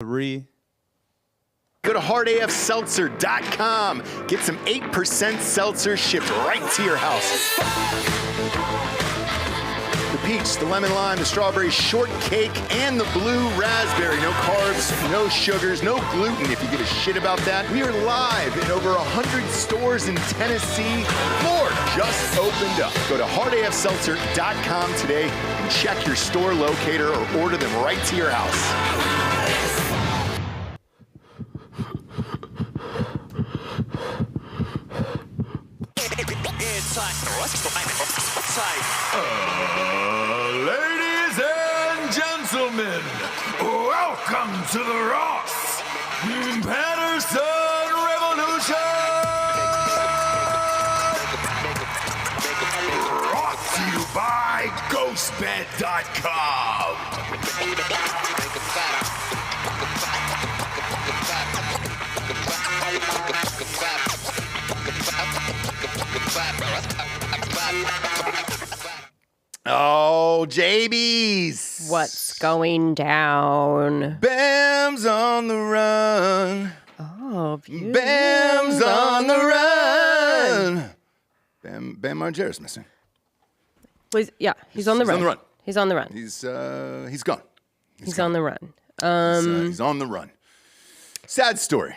3. Go to hardafseltzer.com. Get some 8% seltzer shipped right to your house. The peach, the lemon lime, the strawberry shortcake, and the blue raspberry. No carbs, no sugars, no gluten if you give a shit about that. We are live in over 100 stores in Tennessee. More just opened up. Go to hardafseltzer.com today and check your store locator or order them right to your house. Ladies and gentlemen, welcome to the Ross Patterson Revolution! Brought to you by GhostBed.com. Oh, JB's. What's going down? Bam's on the run. Oh, beautiful. Bam's on the run. Bam Margera's missing. He's on the run. On the run. He's on the run. He's gone. He's gone. on the run. He's on the run. Sad story.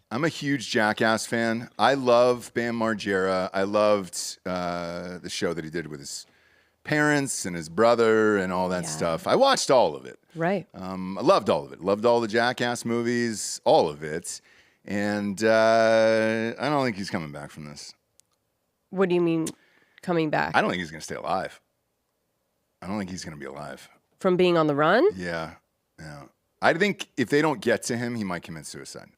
I'm a huge Jackass fan. I love Bam Margera. I loved the show that he did with his parents and his brother and all that stuff. I watched all of it. Right. I loved all of it. Loved all the Jackass movies, all of it. And I don't think he's coming back from this. What do you mean coming back? I don't think he's going to stay alive. I don't think he's going to be alive. From being on the run? Yeah. I think if they don't get to him, he might commit suicide.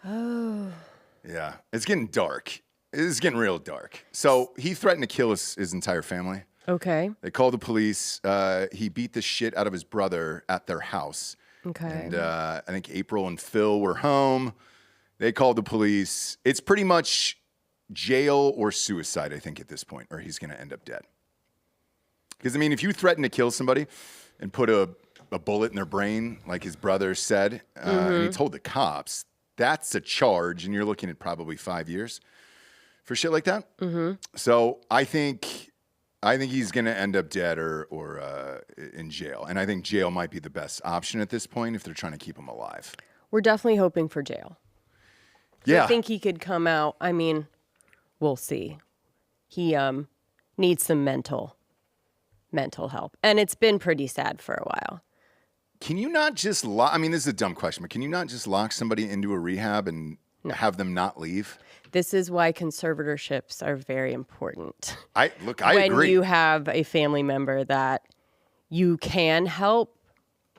Oh. Yeah. It's getting dark. It's getting real dark. So he threatened to kill his entire family. Okay. They called the police. He beat the shit out of his brother at their house. Okay. And I think April and Phil were home. They called the police. It's pretty much jail or suicide, I think, at this point, or he's going to end up dead. Because, I mean, if you threaten to kill somebody and put a bullet in their brain, like his brother said, and he told the cops, that's a charge, and you're looking at probably 5 years for shit like that. Mm-hmm. So I think he's going to end up dead or in jail. And I think jail might be the best option at this point if they're trying to keep him alive. We're definitely hoping for jail. Yeah. I think he could come out. I mean, we'll see. He needs some mental help. And it's been pretty sad for a while. Can you not just lock, I mean, this is a dumb question, but can you not just lock somebody into a rehab and have them not leave? This is why conservatorships are very important. I when agree. you have a family member that you can help,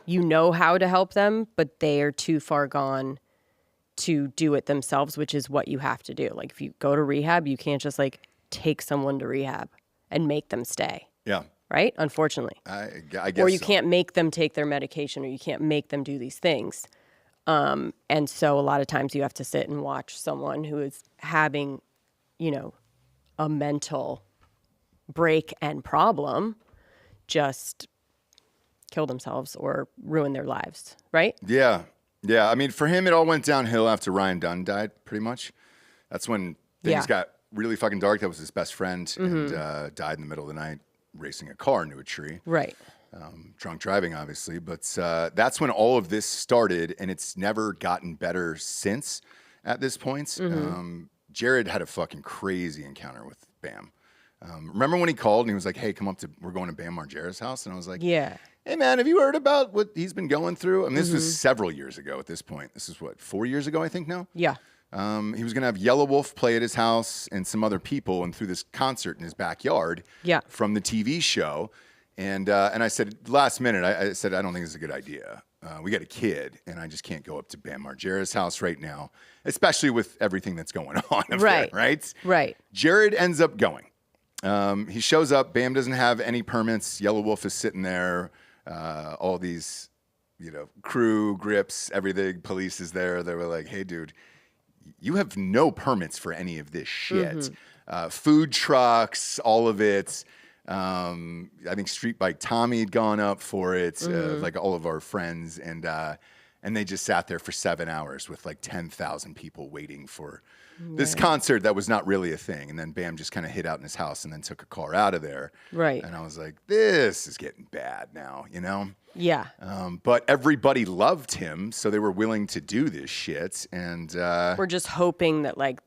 you know how to help them, but they are too far gone to do it themselves, which is what you have to do. Like if you go to rehab, you can't just like take someone to rehab and make them stay. Yeah. Right? Unfortunately. I guess or you so. can't make them take their medication, or you can't make them do these things. And so a lot of times you have to sit and watch someone who is having, a mental break and problem just kill themselves or ruin their lives, right? Yeah. I mean, for him, it all went downhill after Ryan Dunn died, pretty much. That's when things got really fucking dark. That was his best friend and died in the middle of the night racing a car into a tree. Right. Drunk driving, obviously. But that's when all of this started, and it's never gotten better since at this point. Jared had a fucking crazy encounter with Bam. Remember when he called and he was like, hey, come up we're going to Bam Margera's house? And I was like, yeah. Hey, man, have you heard about what he's been going through? I mean, this was several years ago at this point. This is 4 years ago, I think now? Yeah. He was going to have Yellow Wolf play at his house and some other people and through this concert in his backyard from the TV show. And I said, last minute, I said, I don't think this is a good idea. We got a kid, and I just can't go up to Bam Margera's house right now, especially with everything that's going on up there, right? Right. Jared ends up going. He shows up. Bam doesn't have any permits. Yellow Wolf is sitting there. All these, crew, grips, everything. Police is there. They were like, hey, dude, you have no permits for any of this shit. Food trucks, all of it. I think Street Bike Tommy had gone up for it, like all of our friends, and they just sat there for 7 hours with like 10,000 people waiting for this concert that was not really a thing. And then Bam just kind of hid out in his house and then took a car out of there. Right. And I was like, this is getting bad now, you know? Yeah. But everybody loved him, so they were willing to do this shit. And we're just hoping that like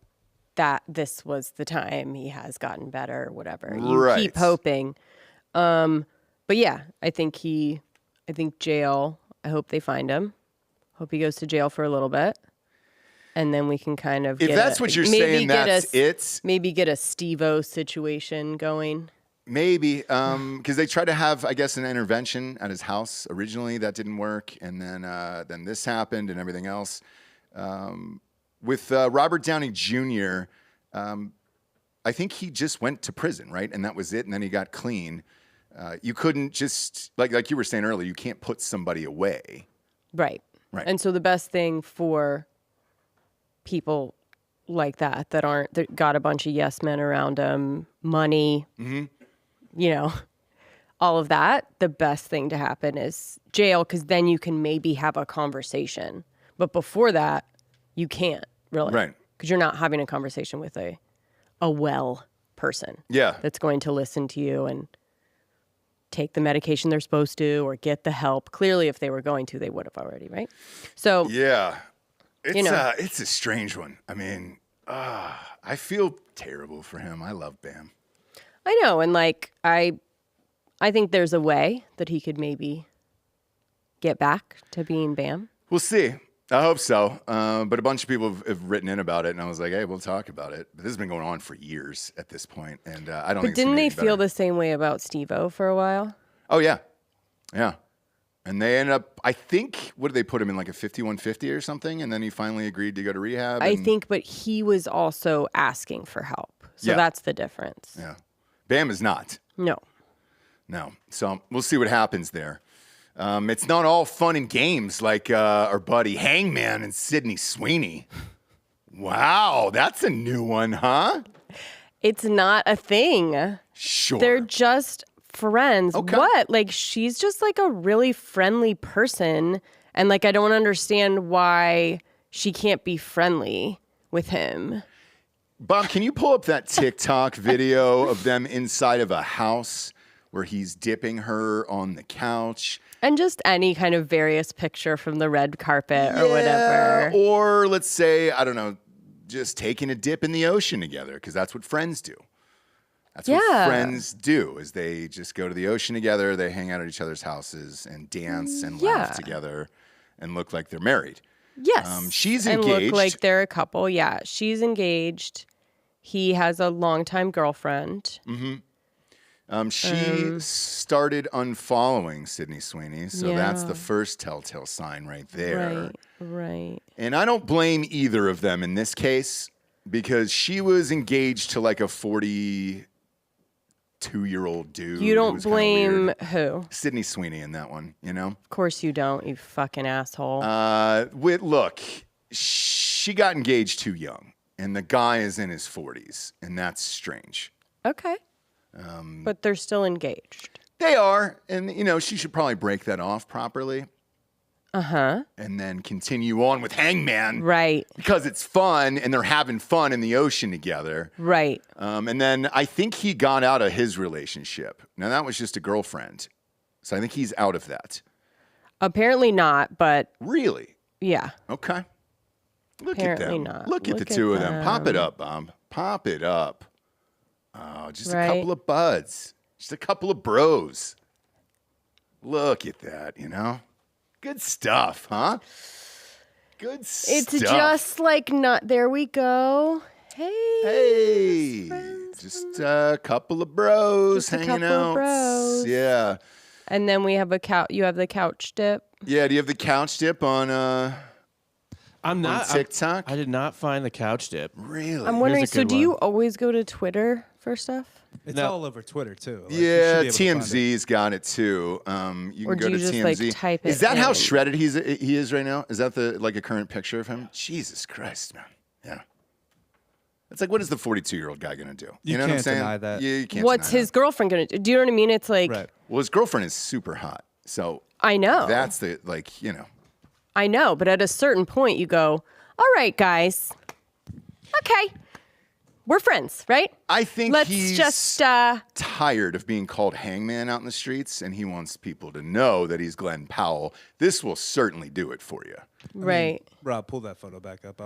that this was the time he has gotten better or whatever. You keep hoping. But yeah, I think jail, I hope they find him. Hope he goes to jail for a little bit. And then we can kind of if that's what you're saying, that's it. Maybe get a Steve-O situation going. Maybe, because they tried to have, I guess, an intervention at his house originally. That didn't work. And then this happened and everything else. With Robert Downey Jr., I think he just went to prison, right? And that was it. And then he got clean. You couldn't just, like you were saying earlier, you can't put somebody away. Right. Right. And so the best thing for people like that got a bunch of yes men around them, money, you know, all of that, the best thing to happen is jail, because then you can maybe have a conversation. But before that, you can't really. Right. Because you're not having a conversation with a well person. Yeah. That's going to listen to you and take the medication they're supposed to or get the help. Clearly, if they were going to, they would have already, right? So yeah, it's you know. It's a strange one. I mean, I feel terrible for him. I love Bam. I know, and like I think there's a way that he could maybe get back to being Bam. We'll see. I hope so. But a bunch of people have written in about it, and I was like, hey, we'll talk about it. But this has been going on for years at this point, and I don't think it's didn't they gonna get feel better. the same way about Steve-O for a while? Oh, yeah. Yeah. And they ended up, I think, what did they put him in, like a 5150 or something? And then he finally agreed to go to rehab. I think, but he was also asking for help. So Yeah. that's the difference. Yeah. Bam is not. No. So we'll see what happens there. It's not all fun and games like our buddy Hangman and Sydney Sweeney. Wow, that's a new one, huh? It's not a thing. Sure. They're just friends. Okay. What? Like, she's just like a really friendly person. And like, I don't understand why she can't be friendly with him. Bob, can you pull up that TikTok video of them inside of a house where he's dipping her on the couch? And just any kind of various picture from the red carpet or whatever. Or let's say, I don't know, just taking a dip in the ocean together, because that's what friends do. That's what friends do, is they just go to the ocean together, they hang out at each other's houses and dance and laugh together and look like they're married. Yes. She's and engaged. look like they're a couple. Yeah, she's engaged. He has a longtime girlfriend. She started unfollowing Sydney Sweeney, so that's the first telltale sign right there. Right. And I don't blame either of them in this case, because she was engaged to like a 42-year-old dude. You don't blame who? Sydney Sweeney in that one, you know? Of course you don't, you fucking asshole. Look, she got engaged too young, and the guy is in his 40s, and that's strange. Okay. But they're still engaged. They are, and you know, she should probably break that off properly. And then continue on with Hangman. Right. Because it's fun, and they're having fun in the ocean together. Right. And then I think he got out of his relationship. Now, that was just a girlfriend. So I think he's out of that. Apparently not, but Really? yeah. Okay. Look Apparently at them. not. Look at the Look at two of them. Pop it them. up, Bob. Pop it up. Oh, just a Right. couple of buds. Just a couple of bros. Look at that, you know? Good stuff, huh? Good stuff. It's just like not. There we go. Hey, just a couple of bros Just a hanging couple of out. bros. Yeah. And then we have a couch. You have the couch dip. Yeah, do you have the couch dip on I'm not TikTok? I did not find the couch dip. Really? I'm wondering. Here's a So, good do you one. always go to Twitter for stuff, It's No. all over Twitter too. Like, you Yeah, should be able to find it. TMZ's got it too. You Or can do go you to just, TMZ. like, type Is it that how in? shredded he is right now? Is that the like a current picture of him? Jesus Christ, man. Yeah. It's like, what is the 42-year-old guy going to do? You know what I'm can't saying? deny that. You can't What's deny his girlfriend gonna do? Do you know what I mean? It's like Right. Well, his girlfriend is super hot. So I know. that's the, like, you know. I know, but at a certain point you go, all right, guys. Okay. We're friends, right? I think Let's he's just tired of being called hangman out in the streets, and he wants people to know that he's Glen Powell. This will certainly do it for you. right. Rob, pull that photo back up.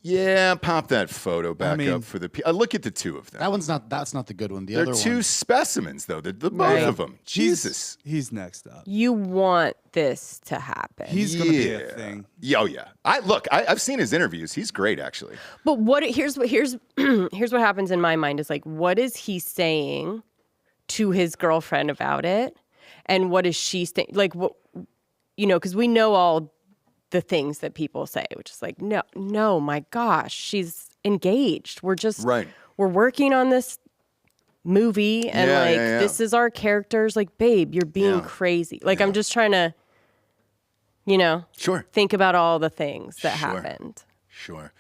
Yeah, pop that photo back mean- up for the look at the two of them. That's not the good one. The They're other two one. specimens, though. The both Right. of them. Jesus. He's next up. You want this to happen. He's going to be a thing. Oh yeah. I've seen his interviews. He's great, actually. But here's what happens in my mind is like, what is he saying to his girlfriend about it? And what is she saying? Like, what, because we know all the things that people say, which is like, no, my gosh, she's engaged. We're just, Right. we're working on this movie and Yeah. this is our characters. Like, babe, you're being Yeah. crazy. Like, I'm just trying to, Sure. think about all the things that Sure. happened. Sure.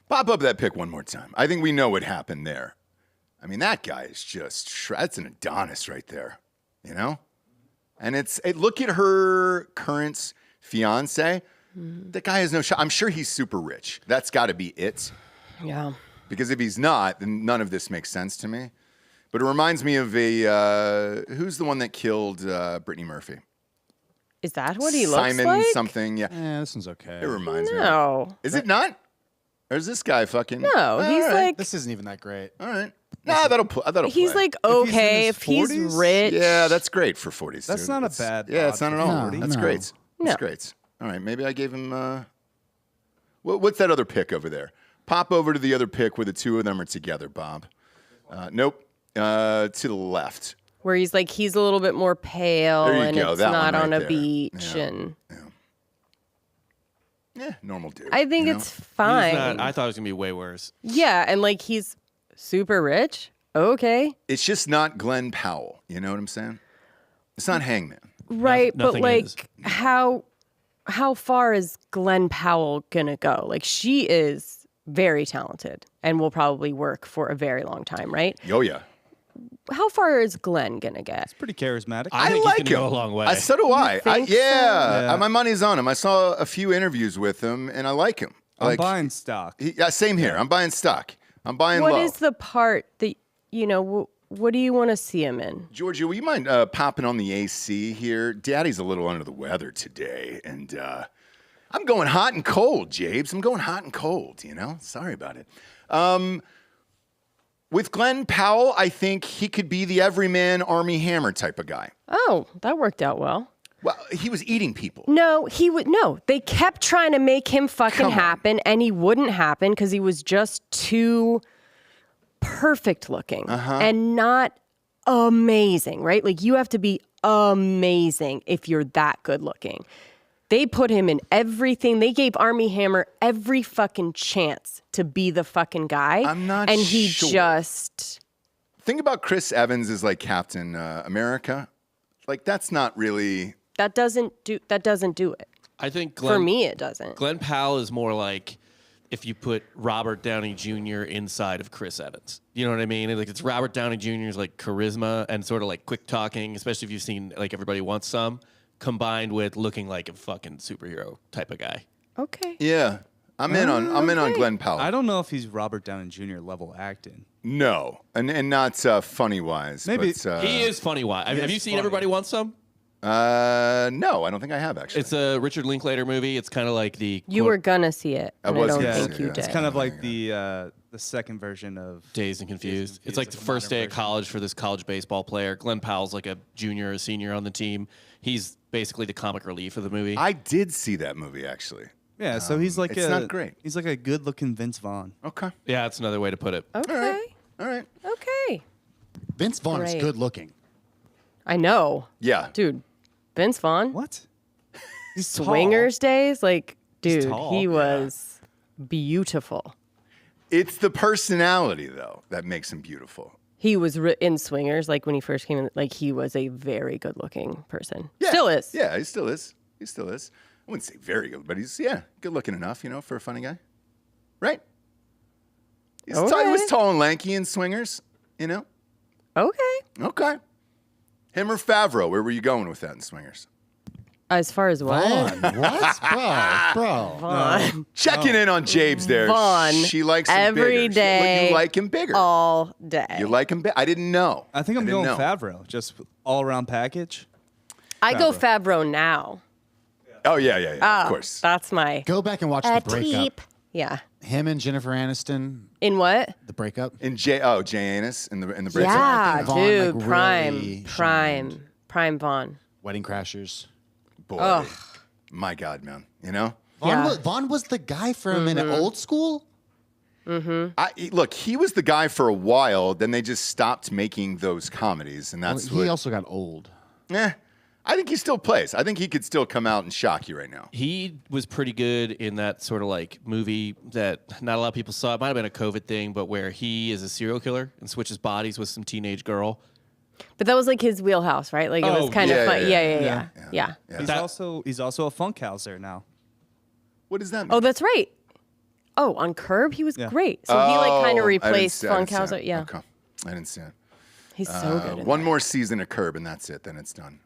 Pop up that pic one more time. I think we know what happened there. I mean, that guy is just, that's an Adonis right there, And look at her current fiance. The guy has no shot. I'm sure he's super rich. That's got to be it. Yeah. Because if he's not, then none of this makes sense to me. But it reminds me of who's the one that killed Brittany Murphy? Is that what he looks Simon like? something. Yeah. This one's okay. It reminds me. No. Is it not? Or is this guy fucking? No, he's all right. like, This isn't even that great. All right. Nah, that'll he's play. like okay his if he's 40s? rich. Yeah, that's great for 40s. That's dude. not a It's- bad Yeah, it's not odd at for all. 40. That's No. great. No. That's great. All right, maybe I gave him. What's that other pick over there? Pop over to the other pick where the two of them are together, Bob. Nope. To the left. Where he's like he's a little bit more pale There you and go, it's that not one on right a there. beach Yeah. and Yeah, normal dude. I think you know? it's fine. I thought it was gonna be way worse. Yeah, and like he's super rich. Okay. It's just not Glen Powell. You know what I'm saying? It's not Hangman. Right, but nothing like is. how far is Glen Powell gonna go? Like she is very talented and will probably work for a very long time, right? Oh yeah. How far is Glenn gonna get? Pretty charismatic. I think like he's gonna him. go a long way. So do I. think so? Yeah. My money's on him. I saw a few interviews with him, and I like him. I'm buying stock. Same here. I'm buying stock. I'm buying What low. is the part that what do you want to see him in? Georgia, will you mind popping on the AC here? Daddy's a little under the weather today, and I'm going hot and cold, Jabes. I'm going hot and cold, Sorry about it. With Glen Powell, I think he could be the everyman Army Hammer type of guy. Oh, that worked out well. Well, he was eating people. No, they kept trying to make him fucking Come on. happen, and he wouldn't happen because he was just too perfect looking and not amazing, right? Like you have to be amazing if you're that good looking. They put him in everything. They gave Army Hammer every fucking chance to be the fucking guy. I'm not and he sure. just Think about Chris Evans as like Captain America. Like that's not really. that doesn't do it. I think For me it doesn't. Glen Powell is more like if you put Robert Downey Jr. inside of Chris Evans. You know what I mean? Like it's Robert Downey Jr.'s like charisma and sort of like quick talking, especially if you've seen like Everybody Wants Some, combined with looking like a fucking superhero type of guy. Okay. Yeah, I'm in on Glen Powell. I don't know if he's Robert Downey Jr. level acting. No, and not funny wise. Maybe- but, He is funny. Why? Have you seen funny. Everybody Wants Some? No, I don't think I have actually. It's a Richard Linklater movie. It's kind of like the You were gonna see it. I And was I don't gonna think see you it. did. It's kind of like the second version of Dazed and Confused. It's like the like a first day modern of version. college for this college baseball player. Glen Powell's like a junior or senior on the team. He's basically the comic relief of the movie. I did see that movie actually. Yeah, so he's like it's not great. He's like a good-looking Vince Vaughn. Okay. Yeah, that's another way to put it. Okay. All right. Okay. Vince Vaughn is Great. good looking. I know. Yeah. Dude, Vince Vaughn, What? He's tall. Swingers days, like, He's dude, tall, he yeah. was beautiful. It's the personality though that makes him beautiful. He was in Swingers, like when he first came in, like he was a very good looking person. Yeah. Still is. Yeah, he still is. He still is. I wouldn't say very good, but he's good looking enough, for a funny guy. Right? He was tall and lanky in Swingers, you know? Okay. Okay. Him or Favreau? Where were you going with that in Swingers? As far as what? Vaughn. What? Bro. Vaughn. Checking in on Jabes there. Vaughn. She likes him Every bigger. day. You like him bigger. All day. You like him big? I didn't know. I think I'm didn't going know. Favreau. Just all around package. I go Favreau now. Oh, yeah. Of course. That's my Go back and watch the breakup. Yeah. Him and Jennifer Aniston, In what? the breakup. In Jay Annis in the breakup. Yeah, think Vaughn, dude. like, really Prime Vaughn. Wedding Crashers. Boy. My God, man. You know? Vaughn was the guy for him in Old School. Look, he was the guy for a while. Then they just stopped making those comedies, and that's He also got old. I think he still plays. I think he could still come out and shock you right now. He was pretty good in that sort of like movie that not a lot of people saw. It might have been a COVID thing, but where he is a serial killer and switches bodies with some teenage girl. But that was like his wheelhouse, right? Like it was kind of fun. Yeah. He's also a funkhauser now. What does that mean? Oh, that's right. Oh, on Curb, he was great. So he like kind of replaced Funkhauser. Yeah. Okay. I didn't see it. He's so good. in One that. more season of Curb, and that's it. Then it's done.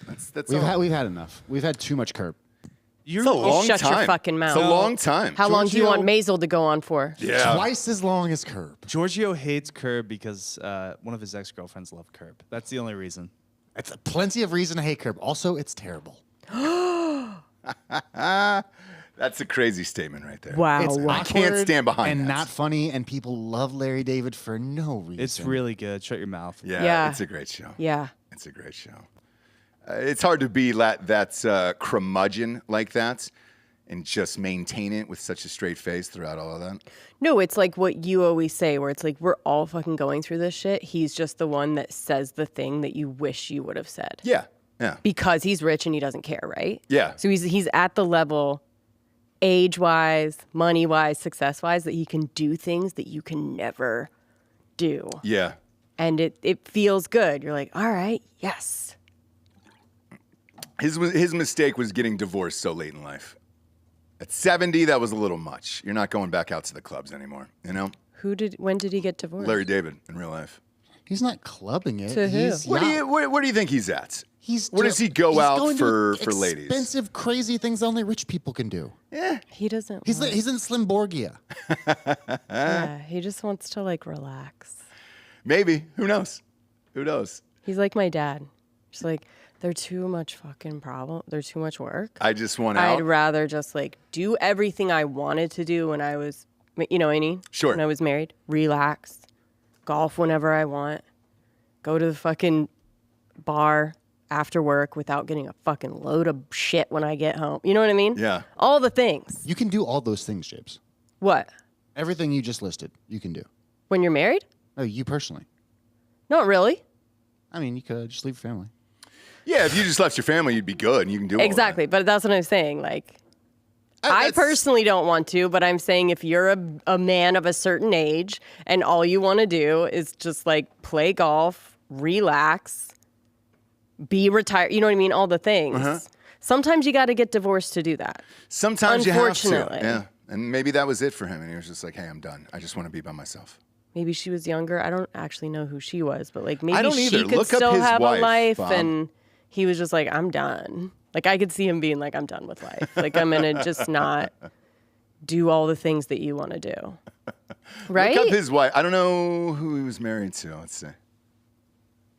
That's We've had enough. We've had too much Curb. It's a long Shut time. your fucking mouth. It's a long time. How long do you want Giorgio- Maisel to go on for? Yeah. Twice as long as Curb. Giorgio hates Curb because one of his ex-girlfriends loved Curb. That's the only reason. It's plenty of reason to hate Curb. Also, it's terrible. That's a crazy statement right there. Wow. It's wow. I can't awkward stand behind and that. not funny, and people love Larry David for no reason. It's really good. Shut your mouth. Yeah. It's a great show. Yeah. It's a great show. It's hard to be that's curmudgeon like that and just maintain it with such a straight face throughout all of that. No, it's like what you always say, where it's like we're all fucking going through this shit. He's just the one that says the thing that you wish you would have said. Yeah. Yeah. Because he's rich and he doesn't care, right? Yeah. So he's at the level, age-wise, money-wise, success-wise, that he can do things that you can never do. Yeah. And it feels good. You're like, all right, yes. His mistake was getting divorced so late in life. At 70, that was a little much. You're not going back out to the clubs anymore, you know? When did he get divorced? Larry David in real life. He's not clubbing it. To who? He's Where do you think he's at? He's Where does he go he's out going for to ladies? Expensive, crazy things only rich people can do. He doesn't. He's in Slimborgia. Yeah, he just wants to like relax. Maybe. Who knows? Who knows? He's like my dad. Just like they're too much fucking problem. They're too much work. I just want out. I'd rather just like do everything I wanted to do when I was, you know what I mean? Sure. When I was married, relax, golf whenever I want, go to the fucking bar after work without getting a fucking load of shit when I get home. You know what I mean? Yeah. All the things. You can do all those things, James. What? Everything you just listed, you can do. When you're married? No, you personally. Not really. I mean, you could just leave your family. Yeah, if you just left your family, you'd be good and you can do all of Exactly. that. But that's what I'm saying. Like, I That's- personally don't want to, but I'm saying if you're a man of a certain age and all you want to do is just like play golf, relax, be retired, you know what I mean? All the things. Sometimes you got to get divorced to do that. Sometimes you have to. Unfortunately. Yeah. And maybe that was it for him. And he was just like, hey, I'm done. I just want to be by myself. Maybe she was younger. I don't actually know who she was, but like maybe I don't she either. could Look up still his have wife, a life Bob. and he was just like, I'm done. Like I could see him being like, I'm done with life. Like I'm going to just not do all the things that you want to do. Right? Look up his wife. I don't know who he was married to. Let's see.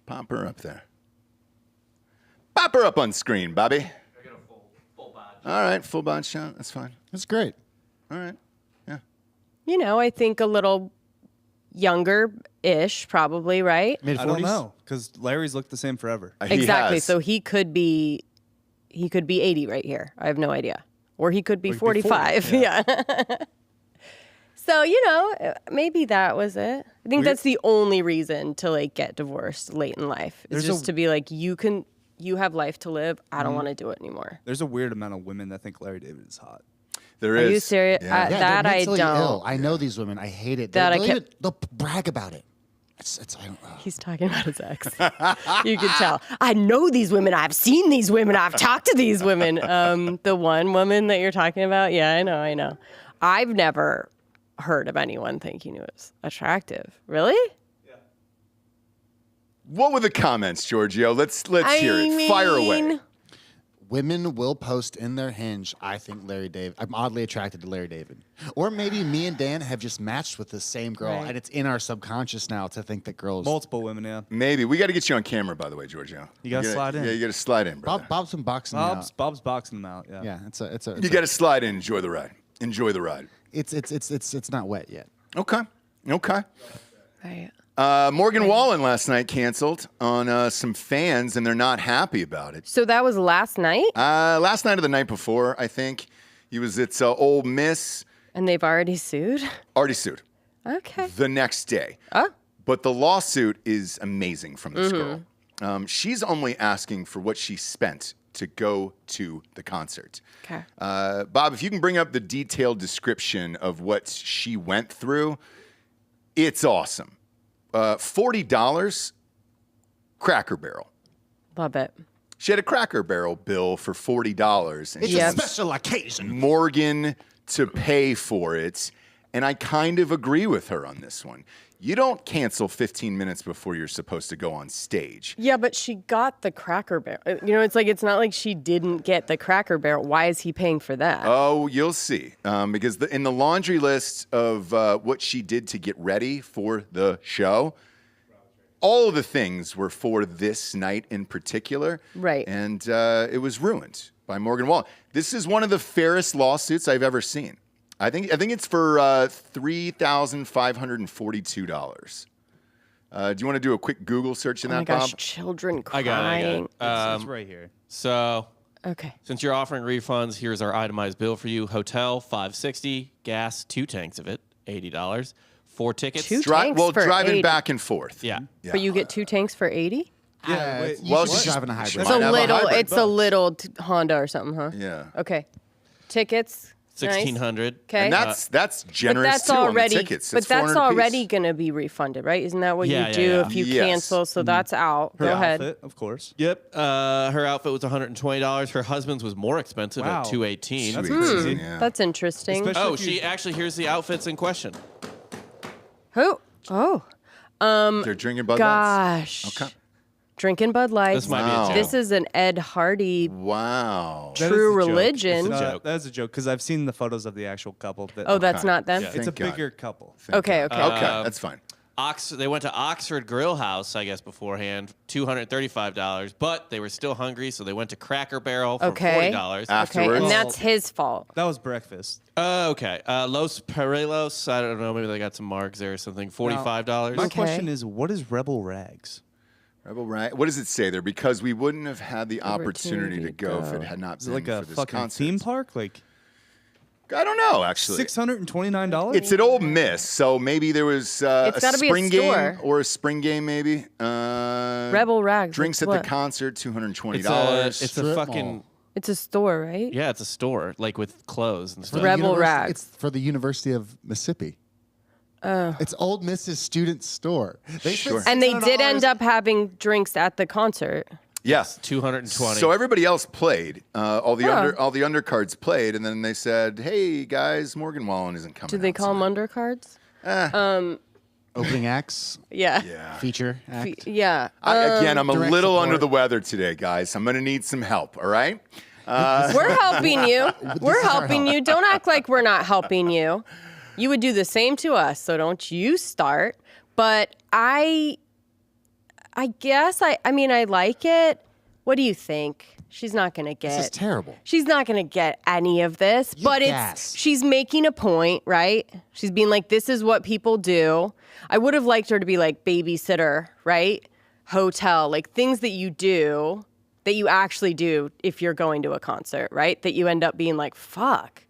Pop her up there. Pop her up on screen, Bobby. All right, full body shot. That's fine. That's great. All right. Yeah. You know, I think a little younger-ish, probably, right? Mid-40s? I don't know because Larry's looked the same forever. He Exactly. has. So he could be 80 right here. I have no idea. Or he could be Or he could be 45. 40, Yeah. So, you know, maybe that was it. I think that's the only reason to like get divorced late in life. Is There's just a- to be like, you have life to live. I don't want to do it anymore. There's a weird amount of women that think Larry David is hot. There Are is. you serious? Yeah. Yeah, That they're I mentally don't. Ill. I know these women. I hate it. That I They'll can't- even- they'll brag about it. I don't know. He's talking about his ex. You can tell. I know these women. I've seen these women. I've talked to these women. The one woman that you're talking about. Yeah, I know. I've never heard of anyone thinking it was attractive. Really? What were the comments, Giorgio? Let's hear it. Fire away. Women will post in their hinge, I think Larry David. I'm oddly attracted to Larry David. Or maybe me and Dan have just matched with the same girl, Right. and it's in our subconscious now to think that girls. Multiple women, yeah. Maybe. We got to get you on camera, by the way, Giorgio. You gotta slide in. Yeah, you got to slide in, brother. Bob's unboxing me out. Bob's boxing them out, yeah. Yeah, it's a. You got to slide in. Enjoy the ride. Enjoy the ride. It's not wet yet. Okay. Right. Morgan Wallen last night canceled on some fans, and they're not happy about it. So that was last night? Last night or the night before, I think. He was at Ole Miss. And they've already sued? Already sued. Okay. The next day. Oh. But the lawsuit is amazing from this girl. She's only asking for what she spent to go to the concert. Okay. Bob, if you can bring up the detailed description of what she went through, it's awesome. $40, Cracker Barrel. Love it. She had a Cracker Barrel bill for $40. And It's she a Yep. special occasion. Morgan to pay for it. And I kind of agree with her on this one. You don't cancel 15 minutes before you're supposed to go on stage. Yeah, but she got the Cracker Barrel. You know, it's not like she didn't get the Cracker Barrel. Why is he paying for that? Oh, you'll see. Because in the laundry list of what she did to get ready for the show, all of the things were for this night in particular. Right. And it was ruined by Morgan Wallen. This is one of the fairest lawsuits I've ever seen. I think it's for $3,542. Do you want to do a quick Google search in Oh my that, gosh, Bob? children I crying. got it. It's right here. So Okay. since you're offering refunds, here's our itemized bill for you. Hotel, $560. Gas, 2 tanks of it, $80. 4 tickets. Two tanks for driving 80. back and forth. Yeah. But you get 2 tanks for 80? Yeah, wait, You well, should she's be driving a she hybrid. might It's a have little. hybrid It's a bus. little Honda or something, huh? Yeah. Okay. Tickets. nice. 1,600. Okay. And that's But generous that's too already. on the tickets. But It's that's 400 apiece. already going to be refunded, right? Isn't that what Yeah, you yeah, do yeah. if you Yes. cancel? So that's out. Her Go ahead. outfit, of course. Yep. Her outfit was $120. Her husband's was more expensive Wow. at $218. That's Sweet. crazy. Yeah. That's interesting. Especially Oh, if you- she actually here's the outfits in question. Who? Oh, They're drinking Bud Lights. gosh. Okay. Drinking Bud Lights. This might Wow. be a joke. This is an Ed Hardy Wow. That is true a joke. religion. It's a joke. That is a joke because I've seen the photos of the actual couple. Oh, that's Okay. not them? Yeah. It's a Thank God. bigger couple. Okay, okay. Okay, that's fine. They went to Oxford Grill House, I guess, beforehand, $235, but they were still hungry, so they went to Cracker Barrel for Okay. $40. Okay, Afterwards. and that's his fault. That was breakfast. Okay. Los Perelos, I don't know, maybe they got some margs there or something, $45. My Okay. question is, what is Rebel Rags? Rebel Rag. What does it say there? Because we wouldn't have had the opportunity to Opportunity to go if go. it had not Is it been like a for this fucking concert. theme park? Like I don't know, actually. $629? It's an Ole Miss, so maybe there was a It's gotta be a spring game store. or a spring game, maybe. Rebel Rags. Drinks it's at what? the concert, $220. It's a Strip fucking, mall. It's a store, right? yeah, it's a store, like with clothes and stuff. Rebel University- Rags. It's for the University of Mississippi. It's Old Miss's student store. They spent Sure. And they did $600 end up having drinks at the concert. Yes. 220. So everybody else played. All the Huh. all the undercards played, and then they said, "Hey guys, Morgan Wallen isn't coming." Do they call them undercards? opening acts, Yeah. Yeah. feature act. Yeah. Again, I'm a Direct little support. under the weather today, guys. I'm gonna need some help. All right. We're helping you. We're is our helping help. you. Don't act like we're not helping you. You would do the same to us, so don't you start. But I guess I mean I like it. What do you think? She's not gonna get. This is terrible. She's not gonna get any of this. But gas. she's making a point, right? She's being like, this is what people do. I would have liked her to be like babysitter, right? Hotel, like things that you do that you actually do if you're going to a concert, right? That you end up being like, fuck.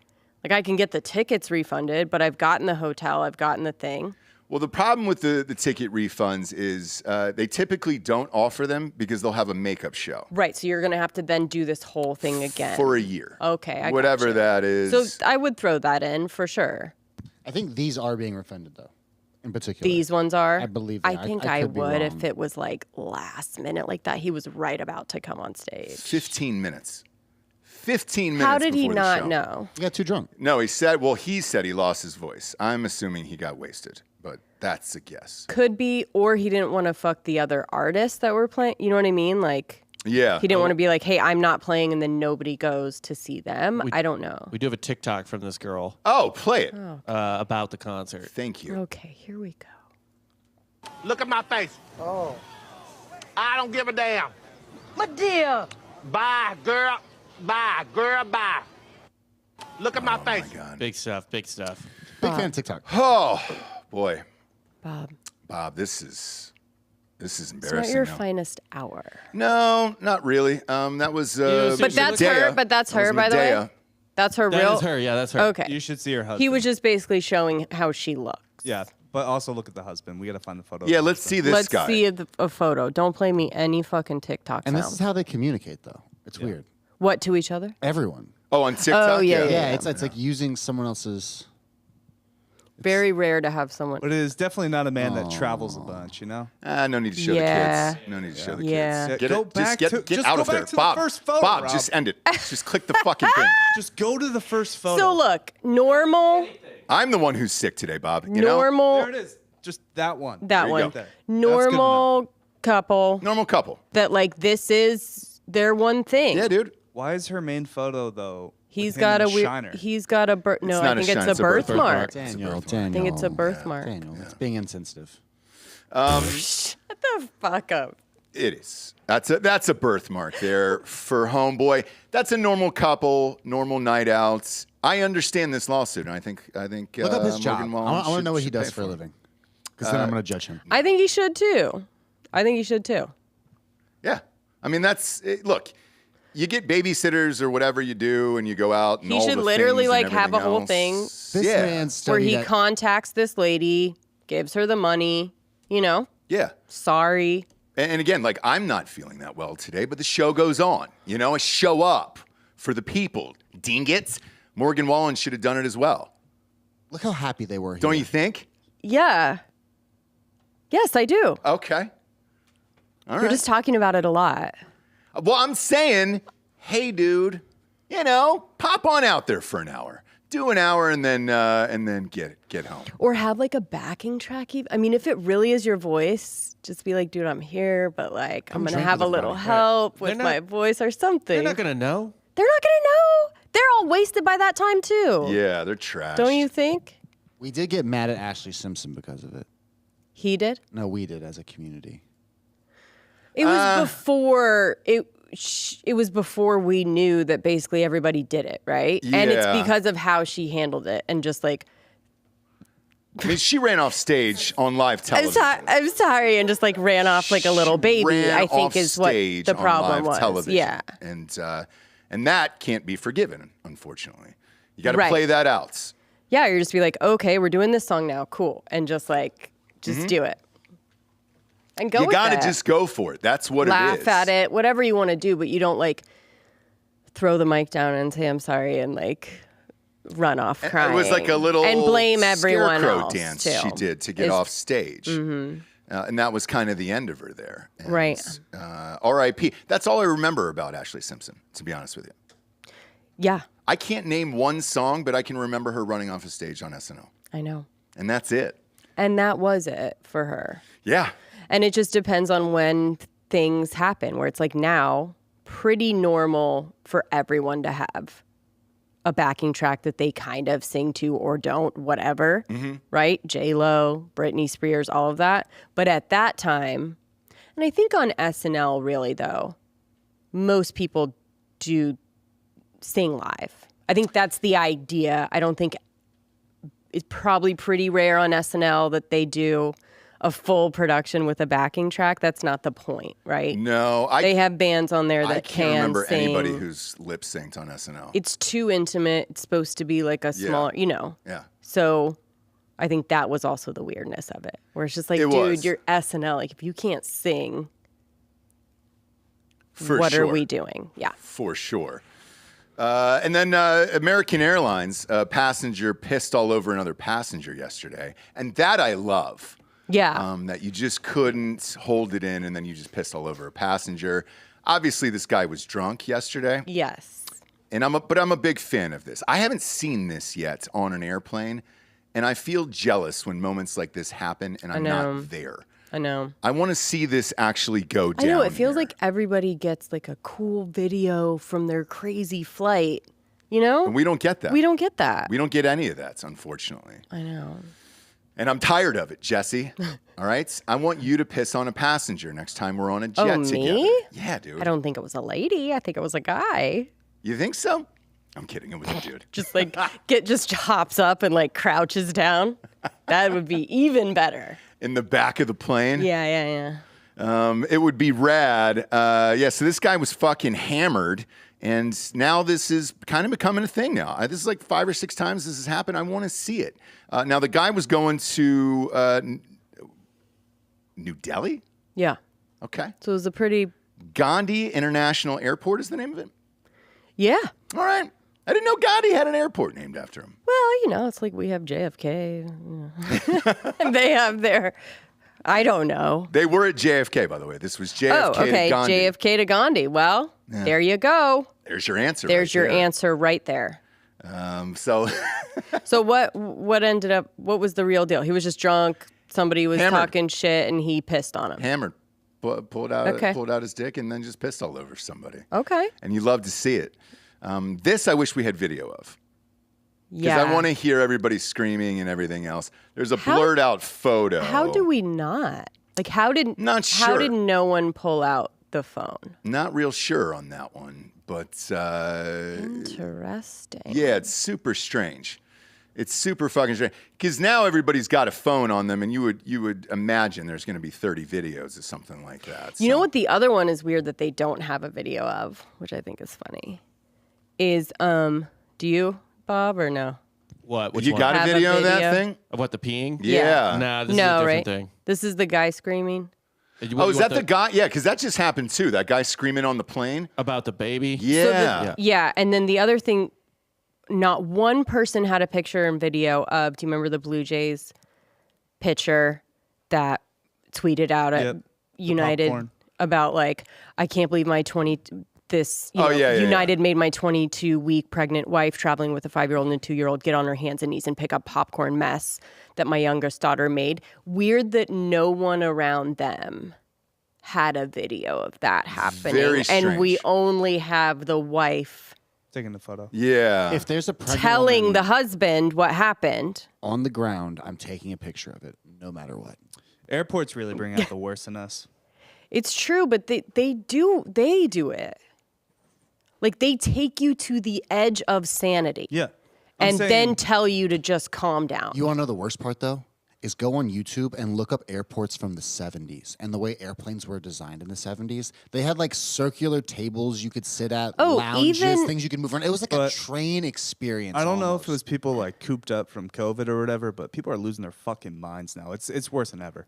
Like I can get the tickets refunded, but I've gotten the hotel, I've gotten the thing. Well, the problem with the ticket refunds is they typically don't offer them because they'll have a makeup show Right, so you're gonna have to then do this whole thing again. for a year. Okay, I whatever gotcha. that is. So I would throw that in for sure. I think these are being refunded though, in particular. These ones are. I believe I that. think I I could be would wrong. if it was like last minute like that. He was right about to come on stage. 15 minutes. 15 minutes How did he before the not show. know? He got too drunk. No, he said he lost his voice. I'm assuming he got wasted, but that's a guess. Could be, or he didn't want to fuck the other artists that were playing. You know what I mean? Like, Yeah. he didn't want to be like, hey, I'm not playing, and then nobody goes to see them. I don't know. We do have a TikTok from this girl Oh, play it. about the concert. Thank you. Okay, here we go. Look at my face. Oh. I don't give a damn. My dear. Bye, girl. Bye, girl. Bye. Look at my face. Big stuff, big stuff. Big fan of TikTok. Oh, boy. Bob, this is it's embarrassing. not your now. finest hour. No, not really. That was But that's her. But that's her, by the way. That's her That real. is her, yeah, that's her. Okay. You should see her husband. He was just basically showing how she looks. Yeah, but also look at the husband. We got to find the photo. Yeah, let's see this Let's guy. see a photo. Don't play me any fucking TikTok And sound. this is how they communicate, though. It's weird. What, to each other? Everyone. Oh, on TikTok? Oh, yeah. Yeah, it's like using someone else's. Very rare to have someone. But it is definitely not a man that travels a bunch, you know? No need to show Yeah. the kids. No need to show the Yeah. kids. Yeah, Get go it. back Just to- get just out go of back there. to the Bob, first photo, Bob, Rob. just end it. Just click the fucking thing. Just go to the first photo. So look, normal, I'm the one who's sick today, Bob. You know? normal, There it is. Just that one. that you one. go. There. Normal couple Normal couple. that like this is their one thing. Yeah, dude. Why is her main photo, though? He's with him got in a weird. shiner? He's got a birth. No, It's I not a think it's shine, a it's a birthmark. birthmark. Daniel, I think it's a birthmark. Daniel, it's being insensitive. Shut the fuck up. It is. That's a birthmark there for homeboy. That's a normal couple, normal night outs. I understand this lawsuit, and I think Look up his job. Morgan I Wallen want to should- know what he should does pay for a it. living. Because then I'm going to judge him. I think he should too. Yeah, I mean look. You get babysitters or whatever you do, and you go out. And He all should the literally, things and like, have a everything whole else. thing. This yeah. man's Where studied he at- contacts this lady, gives her the money. You know, Yeah. sorry. And again, like, I'm not feeling that well today, but the show goes on. You know, I show up for the people. Dingus. Morgan Wallen should have done it as well. Look how happy they were here. Don't you think? Yeah. Yes, I do. Okay. All You're right. just talking about it a lot. Well, I'm saying, hey, dude, you know, pop on out there for an hour. Do an hour and then get home. Or have like a backing track. I mean, if it really is your voice, just be like, dude, I'm here, but like, I'm going to drink have a with little everybody. help with They're not- my voice or something. They're not going to know. They're not going to know. They're all wasted by that time, too. Yeah, they're trash. Don't you think? We did get mad at Ashley Simpson because of it. He did? No, we did as a community. It was before it was before we knew that basically everybody did it, right? And it's Yeah. because of how she handled it and just like I mean, she ran off stage on live television. I'm sorry, and just like ran off like a little baby. Ran I think off is what stage the on problem live was. television. Yeah, And that can't be forgiven, unfortunately. You got to Right. play that out. yeah. You're just be like, okay, we're doing this song now, cool, and just do it, and go. You with got to that. just go for it. That's what it is. laugh at it, whatever you want to do, but you don't like throw the mic down and say I'm sorry and like run off crying. It was like a little and blame everyone scarecrow else dance too. she did to get off stage. And that was kind of the end of her there. And, Right. R.I.P. That's all I remember about Ashley Simpson, to be honest with you. Yeah, I can't name one song, but I can remember her running off a stage on SNL. I know. And that's it. And that was it for her. Yeah. And it just depends on when things happen, where it's like now pretty normal for everyone to have a backing track that they kind of sing to or don't, whatever, right? J-Lo, Britney Spears, all of that. But at that time, and I think on SNL really though, most people do sing live. I think that's the idea. I don't think it's probably pretty rare on SNL that they do a full production with a backing track. That's not the point, right? No, They have bands on there that I can't remember sing. anybody who's lip synced on SNL. It's too intimate. It's supposed to be like a smaller, Yeah. So I think that was also the weirdness of it, where it's just like, It dude, was. you're SNL. Like, if you can't sing, For what sure. are we doing? Yeah. For sure. And then American Airlines, a passenger pissed all over another passenger yesterday. And that I love. Yeah. That you just couldn't hold it in and then you just pissed all over a passenger. Obviously, this guy was drunk yesterday. Yes. And I'm a big fan of this. I haven't seen this yet on an airplane, and I feel jealous when moments like this happen and I'm not there. I know. I want to see this actually go down. I know. It feels here. like everybody gets like a cool video from their crazy flight. You know? And we don't get that. We don't get that. We don't get any of that, unfortunately. I know. And I'm tired of it, Jesse. All right? I want you to piss on a passenger next time we're on a jet together. Me? Yeah, dude. I don't think it was a lady. I think it was a guy. You think so? I'm kidding. It was a dude. Just like just hops up and like crouches down. That would be even better. In the back of the plane? Yeah. It would be rad. Yeah, so this guy was fucking hammered. And now this is kind of becoming a thing now. This is like 5 or 6 times this has happened. I want to see it. Now, the guy was going to New Delhi? Yeah. Okay. So it was a pretty... Gandhi International Airport is the name of it? Yeah. All right. I didn't know Gandhi had an airport named after him. Well, it's like we have JFK. And they have their... I don't know. They were at JFK, by the way. This was JFK to Gandhi. JFK to Gandhi. Well, there you go. There's your answer. There's right your there. answer right there. So So what was the real deal? He was just drunk. Somebody was Hammered. talking shit and he pissed on him. hammered, pulled out Okay. his dick, and then just pissed all over somebody. Okay. And you love to see it. This I wish we had video of. Because Yeah. I want to hear everybody screaming and everything else. There's a How- blurred out photo. How do we not? Like how did Not how sure. did no one pull out the phone? Not real sure on that one, but Interesting. yeah, it's super strange. It's super fucking strange. Because now everybody's got a phone on them, and you would imagine there's going to be 30 videos or something like that. You know what the other one is weird that they don't have a video of, which I think is funny, is do you, Bob, or no? What? Which You one? got a Have a video of that video? thing? Of what, the peeing? Yeah. Nah, this is a No, different right? thing. This is the guy screaming. Oh, is that the guy? Yeah, because that just happened too. That guy screaming on the plane. About the baby? Yeah. Yeah, and then the other thing, not one person had a picture and video of, do you remember the Blue Jays pitcher that tweeted out at Yep. The United popcorn. about like, I can't believe my United made my 22-week pregnant wife traveling with a 5-year-old and a 2-year-old get on her hands and knees and pick up popcorn mess that my youngest daughter made. Weird that no one around them had a video of that happening. Very and we strange. only have the wife Taking the photo. Yeah. If there's a pregnant telling woman the husband what happened. on the ground, I'm taking a picture of it, no matter what. Airports really bring out the worst in us. It's true, but they do it. Like they take you to the edge of sanity. Yeah. And then tell you to just calm down. You want to know the worst part, though? Is go on YouTube and look up airports from the 70s and the way airplanes were designed in the 70s. They had like circular tables you could sit at, lounges, even- things you could move around. It was like a But train experience. I don't know if almost. it was people like cooped up from COVID or whatever, but people are losing their fucking minds now. It's worse than ever.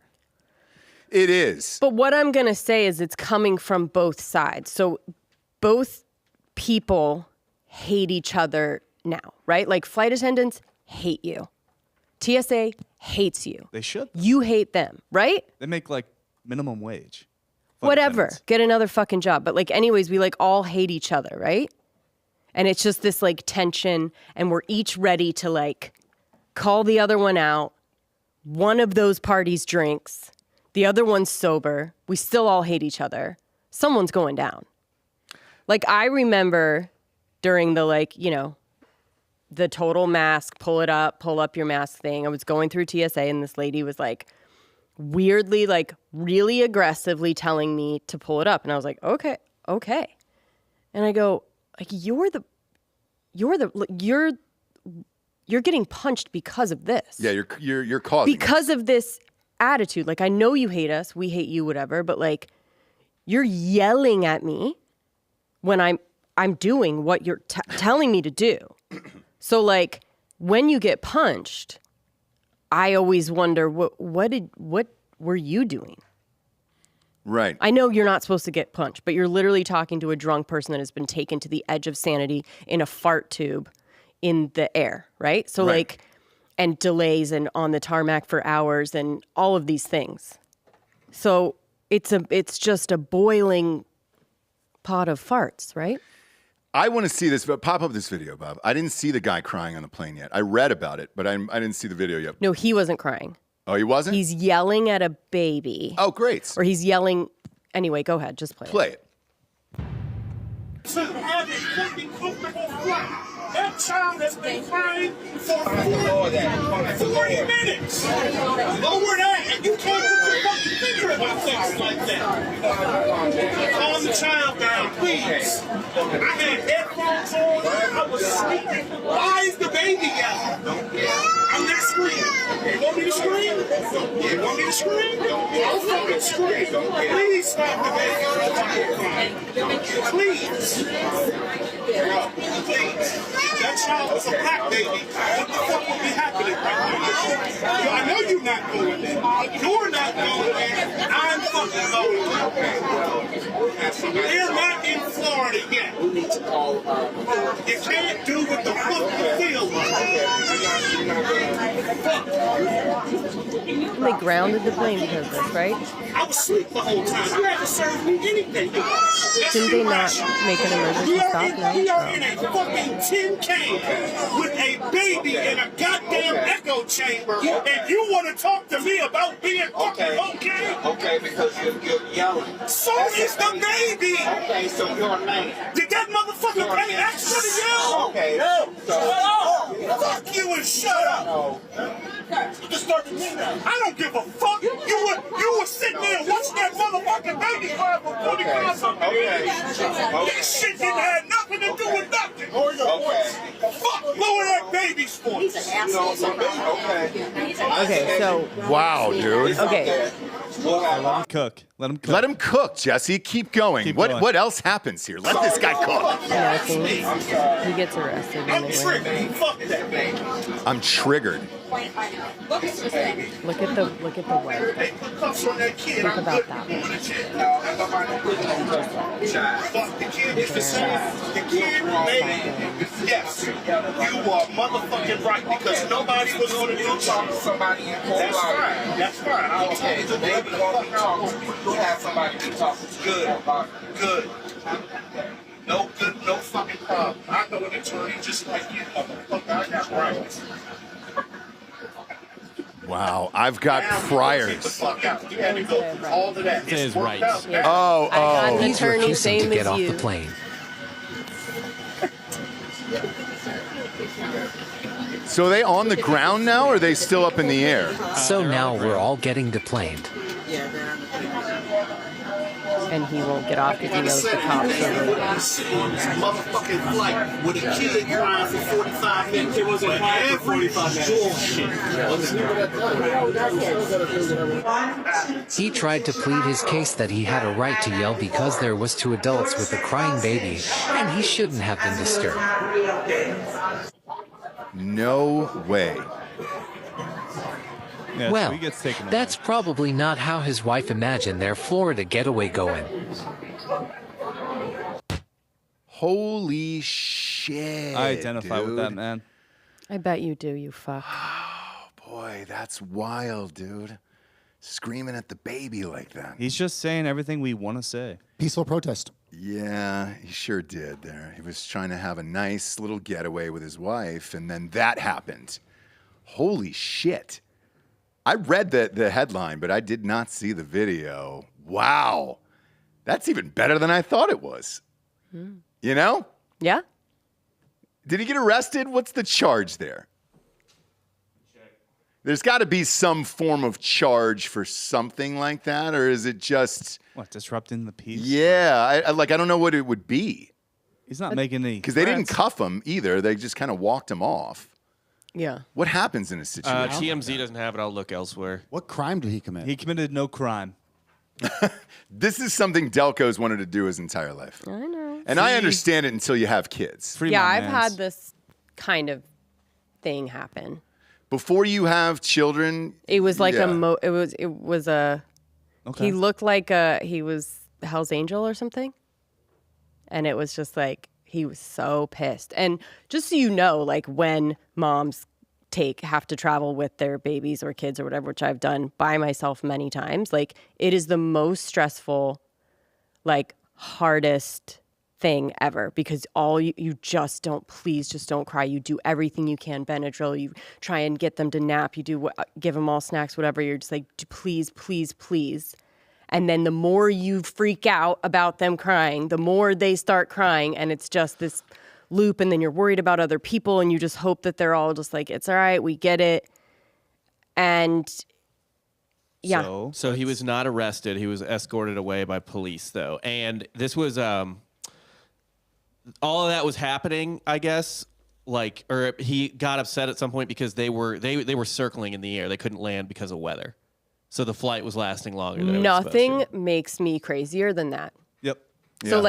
It is. But what I'm going to say is it's coming from both sides. So both people hate each other now, right? Like flight attendants hate you. TSA hates you. They should. You hate them, right? They make like minimum wage. Flight Whatever. attendants. Get another fucking job. But like anyways, we like all hate each other, right? And it's just this like tension and we're each ready to like call the other one out. One of those parties drinks. The other one's sober. We still all hate each other. Someone's going down. Like I remember during the like, the total mask, pull up your mask thing. I was going through TSA and this lady was like weirdly, like really aggressively telling me to pull it up. And I was like, okay. And I go, like, you're getting punched because of this. Yeah, you're causing Because of this attitude. Like, I know you hate us. We hate you, whatever. But like, you're yelling at me when I'm doing what you're telling me to do. So like when you get punched, I always wonder what were you doing? Right. I know you're not supposed to get punched, but you're literally talking to a drunk person that has been taken to the edge of sanity in a fart tube in the air, right? So Right. like, and delays and on the tarmac for hours and all of these things. So it's just a boiling pot of farts, right? I want to see this, but pop up this video, Bob. I didn't see the guy crying on the plane yet. I read about it, but I didn't see the video yet. No, he wasn't crying. Oh, he wasn't? He's yelling at a baby. Oh, great. Or he's yelling. Anyway, go ahead. Just play it. Play it. To have a fucking comfortable flight. That child has been crying for 40 minutes. Lower that, and you can't put your fucking finger in my face like that. Calm the child down, please. I had headphones on. I was sleeping. Why is the baby yelling? I'm not screaming. You want me to scream? You want me to scream? I'll fucking scream. Please stop the baby from fucking crying. Please. Please. That child was a black baby. What the fuck would be happening right now? I know you're not going there. You're not going there. I'm fucking going there. They're not in Florida yet. You can't do what the fuck you feel like. They grounded the plane because of this, right? I was asleep the whole time. You haven't served me anything. Didn't they not make an emergency stop? No. We are in a fucking tin can with a baby in a goddamn echo chamber, and you want to talk to me about being fucking okay? Okay, because you're yelling. So is the baby! Okay, so you're a man. Did that motherfucker pay extra to yell? Okay. Fuck you and shut up! You disturbing me now. I don't give a fuck. You were sitting there watching that motherfucking baby cry for 45 something years. This shit didn't have nothing to do with nothing. Fuck, lower that baby's voice. Okay, so. Wow, dude. Okay. Let him cook. Let him cook, Jesse. Keep going. Keep going. What else happens here? Let this guy cook. Yeah, see, he gets arrested. I'm Anyway. tripping. Fuck that baby. I'm triggered. Look at the wife. They put cuffs on that kid. Think I'm about good. that. Fuck the kid. It's the same. The kid, baby. Yes, you are motherfucking right because nobody was going to do something. Somebody in Fort That's Lauderdale. fine. That's fine. I'll tell you the They baby. you have somebody to talk Good. about. Good. No good, no fucking problem. I know an attorney just like you, motherfucker. I got rights. Wow, I've got Get the priors. fuck out. You had to go through all of that. His It's worked rights. out. Oh, I got an oh. attorney refusing same to get as off you. the plane. So are they on the ground now, or are they still up in the air? So now we're all getting deplaned. And he won't get off because he knows the cops are waiting. On this motherfucking flight with a kid crying for 45 minutes. It wasn't crying for 45 minutes. He tried to plead his case that he had a right to yell because there was two adults with a crying baby, and he shouldn't have been disturbed. No way. Yeah, so Well, he gets taken away. that's probably not how his wife imagined their Florida getaway going. Holy shit. I identify with that, dude. man. I bet you do, you fuck. Boy, that's wild, dude. Screaming at the baby like that. He's just saying everything we want to say. Peaceful protest. Yeah, he sure did there. He was trying to have a nice little getaway with his wife, and then that happened. Holy shit. I read the headline, but I did not see the video. Wow. That's even better than I thought it was. You know? Yeah? Did he get arrested? What's the charge there? There's got to be some form of charge for something like that, or is it just... What, disrupting the peace? Yeah, I don't know what it would be. He's not making any. Because they didn't threats. cuff him either. They just kind of walked him off. Yeah. What happens in a situation? TMZ doesn't have it. I'll look elsewhere. What crime did he commit? He committed no crime. This is something Delco's wanted to do his entire life. I know. And I understand it until you have kids. Free Yeah, my I've mans. had this kind of thing happen. Before you have children, It was like yeah. it was a Okay. he looked like he was Hell's Angel or something. And it was just like he was so pissed. And just so you know, like when moms have to travel with their babies or kids or whatever, which I've done by myself many times, like it is the most stressful, like hardest thing ever because you just don't, please just don't cry. You do everything you can, Benadryl, you try and get them to nap, you do give them all snacks, whatever. You're just like, please, please, please. And then the more you freak out about them crying, the more they start crying. And it's just this loop. And then you're worried about other people and you just hope that they're all just like, it's all right, we get it. And yeah. So he was not arrested. He was escorted away by police, though. And this was all of that was happening, I guess. Or he got upset at some point because they were circling in the air. They couldn't land because of weather. So the flight was lasting longer than it was supposed to. Nothing makes me crazier than that. Yep. So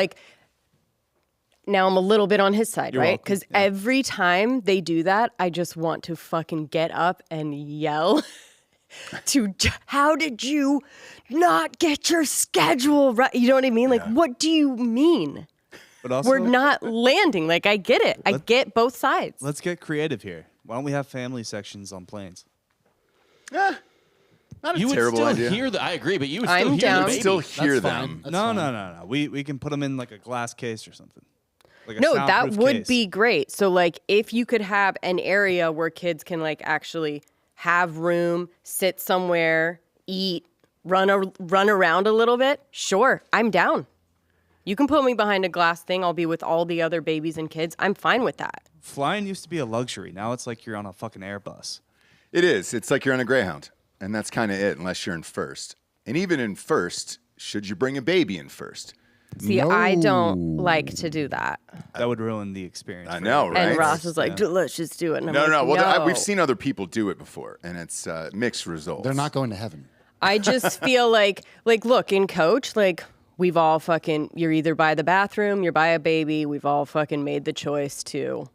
now I'm a little bit on his side, right? Because every time they do that, I just want to fucking get up and yell how did you not get your schedule right? You know what I mean? Like, what do you mean? But also, we're not landing. Like, I get it. I get both sides. Let's get creative here. Why don't we have family sections on planes? Not a You would terrible still idea. hear I agree, but you would I'm still hear down. the baby. Still hear That's fine. them. That's No, fine. no. We can put them in like a glass case or something. Like a No, that soundproof would case. be great. So, like, if you could have an area where kids can, like, actually have room, sit somewhere, eat, run around a little bit, sure, I'm down. You can put me behind a glass thing. I'll be with all the other babies and kids. I'm fine with that. Flying used to be a luxury. Now it's like you're on a fucking Airbus. It is. It's like you're on a Greyhound, and that's kind of it, unless you're in first. And even in first, should you bring a baby in first? See, I don't like to do that. That would ruin the experience. I for know, you. right? And Ross was like, let's just do it. And I'm No, like, no. Well, no. we've seen other people do it before, and it's mixed results. They're not going to heaven. I just feel like, look, in Coach, like, we've all fucking, you're either by the bathroom, you're by a baby. We've all fucking made the choice to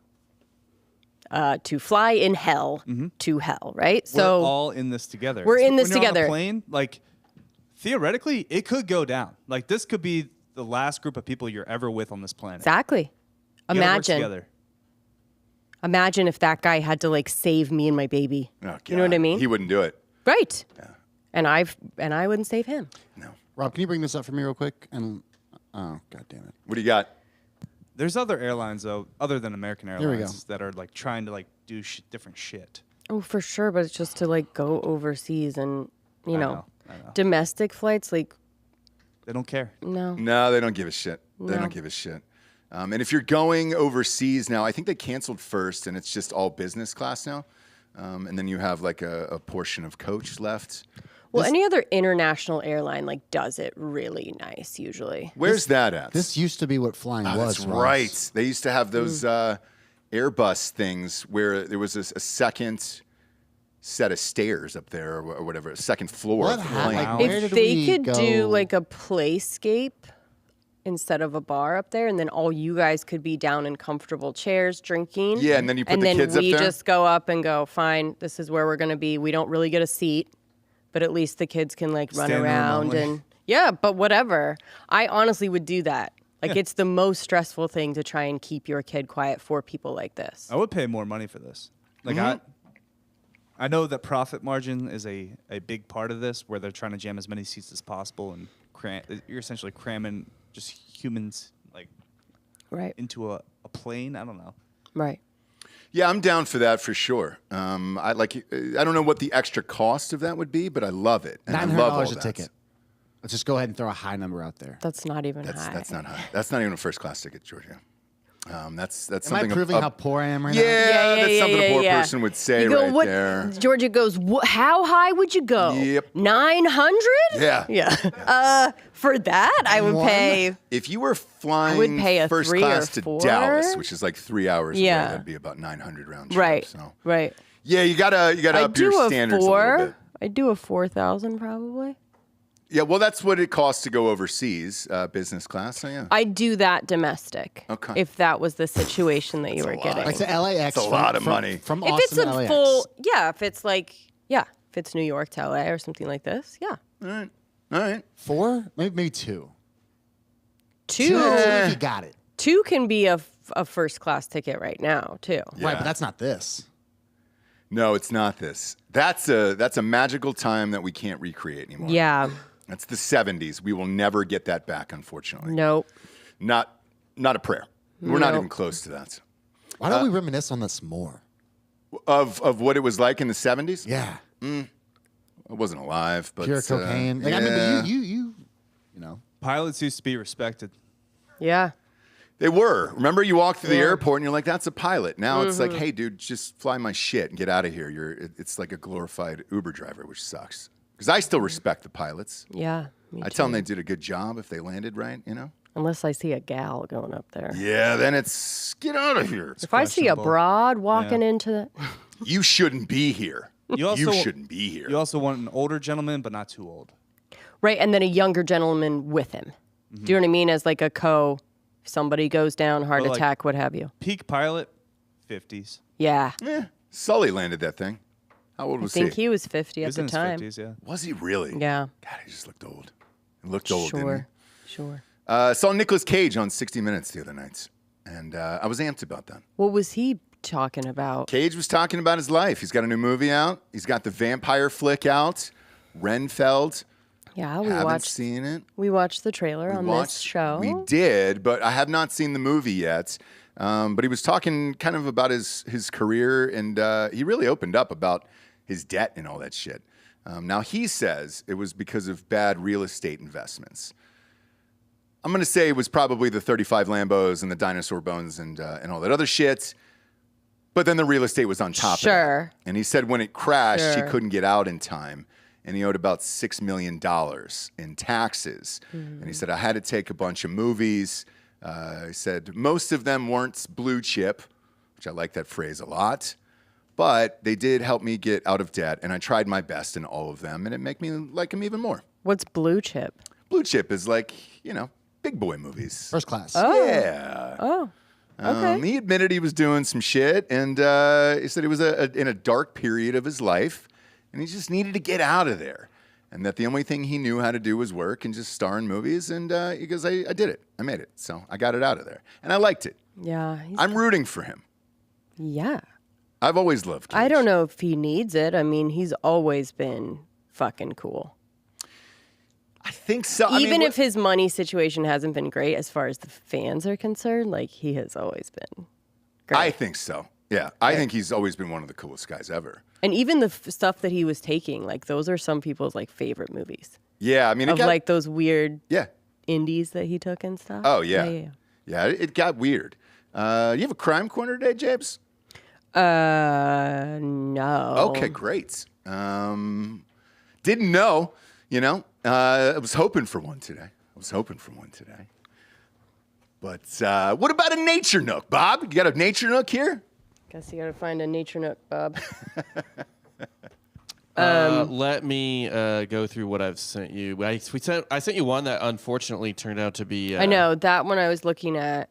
fly in hell to hell, right? We're all in this together. We're in this when you're together. On a plane, like, theoretically, it could go down. Like, this could be the last group of people you're ever with on this planet. Exactly. You gotta work Imagine. together. Imagine if that guy had to like save me and my baby. Oh, You know what I God. mean? He wouldn't do it. Right. Yeah. And I wouldn't save him. No. Rob, can you bring this up for me real quick? And oh, god damn it. What do you got? There's other airlines, though, other than American Here we Airlines, that are, like, trying to, like, do different shit. Oh, for sure, but it's just to like go overseas and you know, I know. domestic flights like They don't care. no. No, they don't give a shit. They No. don't give a shit. And if you're going overseas now, I think they canceled first, and it's just all business class now. And then you have like a portion of coach left. Well, any other international airline like does it really nice usually. Where's that at? This used to be what flying was. That's Ross. right. They used to have those Airbus things where there was a second set of stairs up there or whatever, a second floor What of the happened? plane. Like, where If did they we could do go? like a playscape instead of a bar up there, and then all you guys could be down in comfortable chairs drinking. Yeah, and then you put and the then kids up we there? just go up and go, fine, this is where we're gonna be. We don't really get a seat, but at least the kids can like run Stand room around only. and yeah, but whatever. I honestly would do that. Like it's the most stressful thing to try and keep your kid quiet for people like this. I would pay more money for this. Like, I know that profit margin is a big part of this, where they're trying to jam as many seats as possible, and you're essentially cramming just humans like Right. into a plane. I don't know. Right. Yeah, I'm down for that for sure. I don't know what the extra cost of that would be, but I love it. And I love all $900 a that. ticket. Let's just go ahead and throw a high number out there. That's not even high. That's not high. That's not even a first class ticket, Georgia. That's Am I something. proving how poor I am right yeah, now? that's something a poor person would say You go, right what, there. Georgia goes, how high would you go? Yep. 900? Yeah. Yeah. For that, I would pay. If you were flying would pay a first 3 class or to 4. Dallas, which is like 3 hours Yeah. away, that'd be about 900 round trip. Right. So. Right. Yeah, you gotta I up your do a standards a little 4. bit. I do a 4,000 probably. Yeah, well, that's what it costs to go overseas, business class. So yeah. I do that domestic. Okay. If that was the situation that you were getting. Like to LAX. That's a lot of money. From If Austin it's a to LAX. full, if it's like, if it's New York to LA or something like this, yeah. All right. 4? Maybe 2. 2 2 if you got it. 2 can be a first class ticket right now too. Yeah. Right, but that's not this. No, it's not this. That's a magical time that we can't recreate anymore. Yeah. That's the 70s. We will never get that back, unfortunately. Nope. Not Not a prayer. We're not Nope. even close to that. Why don't we reminisce on this more? Of what it was like in the 70s? Yeah. I wasn't alive, but Pure cocaine. Like, I mean, yeah. but you know. Pilots used to be respected. Yeah. They were. Remember, you walk through the airport and you're like, "That's a pilot." Now it's like, "Hey, dude, just fly my shit and get out of here." It's like a glorified Uber driver, which sucks. Because I still respect the pilots. Yeah. Me I too. tell them they did a good job if they landed right. You know. Unless I see a gal going up there. Yeah, then it's get out of here. If I see a questionable. broad walking into the. You shouldn't be here. You also shouldn't be here. You also want an older gentleman, but not too old. Right. And then a younger gentleman with him. Do you know what I mean? As like a if somebody goes down, heart Or like- attack, what have you. Peak pilot, 50s. Yeah. Sully landed that thing. How old I was think he was 50 He at was the in his time. 50s, yeah. Was he really? Yeah. God, he just looked old. He looked old, didn't Sure. Sure. he? Saw Nicolas Cage on 60 Minutes the other night, and I was amped about that. What was he talking about? Cage was talking about his life. He's got a new movie out. He's got the vampire flick out, Renfeld. Yeah, we Haven't watched. seen it. We watched the trailer on this show. We did, but I have not seen the movie yet. But he was talking kind of about his career, and he really opened up about his debt and all that shit. Now, he says it was because of bad real estate investments. I'm going to say it was probably the 35 Lambos and the dinosaur bones and all that other shit. But then the real estate was on top of it. Sure. And he said when it crashed, Sure. he couldn't get out in time. And he owed about $6 million in taxes. And he said, I had to take a bunch of movies. He said, most of them weren't blue chip, which I like that phrase a lot. But they did help me get out of debt. And I tried my best in all of them. And it made me like him even more. What's blue chip? Blue chip is like, big boy movies. First class. Yeah. Oh. Okay. He admitted he was doing some shit, and he said he was in a dark period of his life, and he just needed to get out of there, and that the only thing he knew how to do was work and just star in movies, and he goes, I did it. I made it. So I got it out of there, and I liked it. Yeah. I'm rooting for him. Yeah. I've always loved Cage. I don't know if he needs it. I mean, he's always been fucking cool. I think so. Even if his money situation hasn't been great as far as the fans are concerned, like he has always been great. I think so. Yeah. I think he's always been one of the coolest guys ever. And even the stuff that he was taking, like those are some people's like favorite movies Yeah. I mean, of like those weird yeah. indies that he took and stuff. Oh, yeah. Yeah, it got weird. You have a crime corner today, Jabes? No. Okay, great. Didn't know, I was hoping for one today. But what about a nature nook, Bob? You got a nature nook here? Guess you gotta find a nature nook, Bob. Let me go through what I've sent you. I sent you one that unfortunately turned out to be. I know that one I was looking at.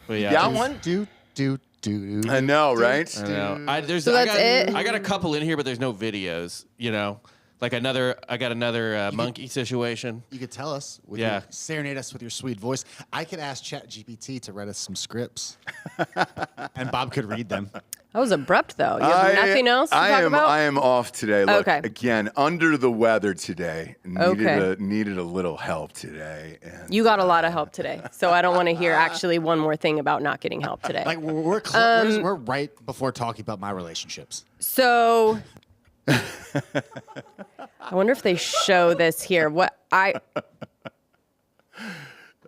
But yeah, Got one? Do. I know, right? I know. I So that's it? I got a couple in here, but there's no videos. Like I got another monkey situation. You could tell us. Yeah. Serenade us with your sweet voice. I could ask ChatGPT to write us some scripts. And Bob could read them. That was abrupt though. You have nothing else to talk about? I am off today. Look, Okay. again, under the weather today. Okay. Needed a little help today. And, You got a lot of help today, so I don't want to hear actually one more thing about not getting help today. Like, we're right before talking about my relationships. So, I wonder if they show this here.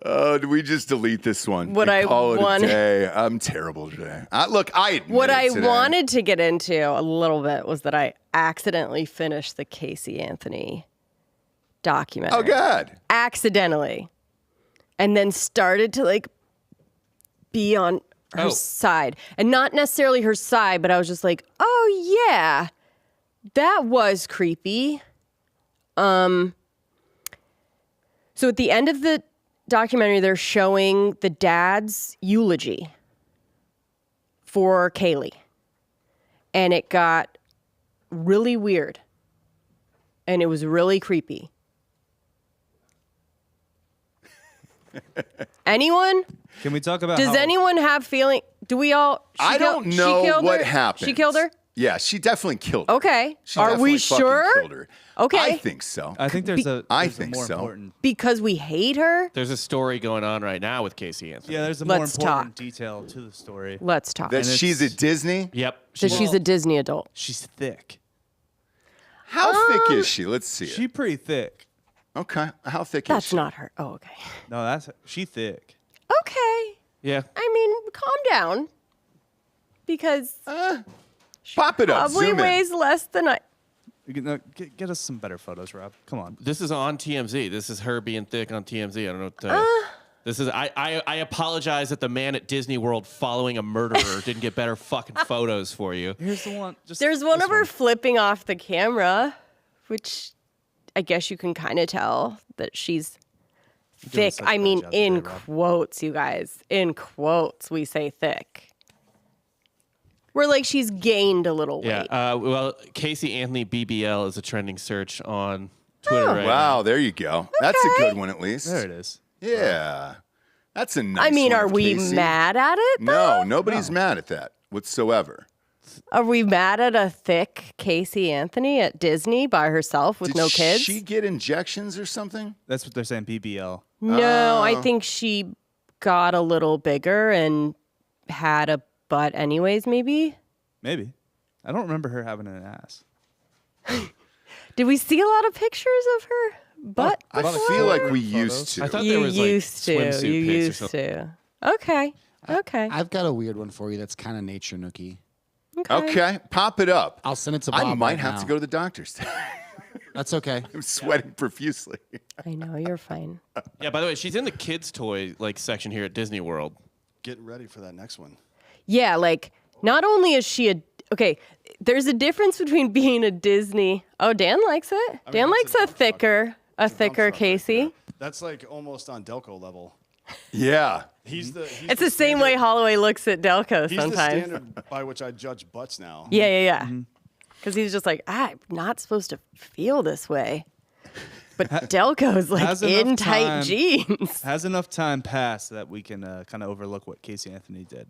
did we just delete this one? What and I call it want- a day? I'm terrible today. Look, I admit What it I today. wanted to get into a little bit was that I accidentally finished the Casey Anthony documentary. Oh, God. Accidentally. And then started to like be on her side. And not necessarily her side, but I was just like, oh yeah, that was creepy. So at the end of the documentary, they're showing the dad's eulogy for Kaylee. And it got really weird. And it was really creepy. Anyone? Can we talk about Does anyone have feeling? Do we all? I don't know what happened. She killed her? Yeah, she definitely killed her. Okay. She Are we definitely fucking sure? Killed her. Okay. I think so. I think there's a more so. important. Because we hate her? There's a story going on right now with Casey Anthony. Yeah, there's a more Let's important talk. detail to the story. Let's talk. That she's at Disney? Yep. So she's a Disney adult. She's thick. How thick is she? Let's see it. She pretty thick. Okay. How thick is That's she? not her. Oh, okay. No, she thick. Okay. Yeah. I mean, calm down. Because Pop it up. probably Zoom in. weighs less than I. Get us some better photos, Rob. Come on. This is on TMZ. This is her being thick on TMZ. I don't know what to tell you. This is I apologize that the man at Disney World following a murderer didn't get better fucking photos for you. Here's the one. There's one of her flipping off the camera, which I guess you can kind of tell that she's thick. such I a bad mean, job today, in Rob. quotes, you guys. In quotes, we say thick. We're like she's gained a little weight. Yeah. Well, Casey Anthony BBL is a trending search on Twitter right Wow, now. there you go. That's a good one at least. There it is. Yeah. That's a nice I mean, one are of we Casey. mad at it? Though? No, nobody's mad at that whatsoever. Are we mad at a thick Casey Anthony at Disney by herself with Did no kids? she get injections or something? That's what they're saying. BBL. No, I think she got a little bigger and had a butt anyways, maybe. Maybe. I don't remember her having an ass. Did we see a lot of pictures of her butt? I before? feel like we used to. I thought you there was like used to. swimsuit You pics or used something. to. Okay. Okay. I've got a weird one for you that's kind of nature nookie. Okay, pop it up. I'll send it to Bob. I might right have now. to go to the doctor's. That's okay. I'm sweating profusely. I know you're fine. Yeah. By the way, she's in the kids' toy section here at Disney World. Getting ready for that next one. Yeah, like not only is she a okay, there's a difference between being a Disney. Oh, Dan likes it. Dan likes a thicker Casey. That's like almost on Delco level. Yeah. He's It's the same way Holloway looks at Delco He's sometimes. the standard by which I judge butts now. Yeah. Because he's just like, I'm not supposed to feel this way. But Delco's like Has enough in tight time- jeans. Has enough time passed that we can kind of overlook what Casey Anthony did?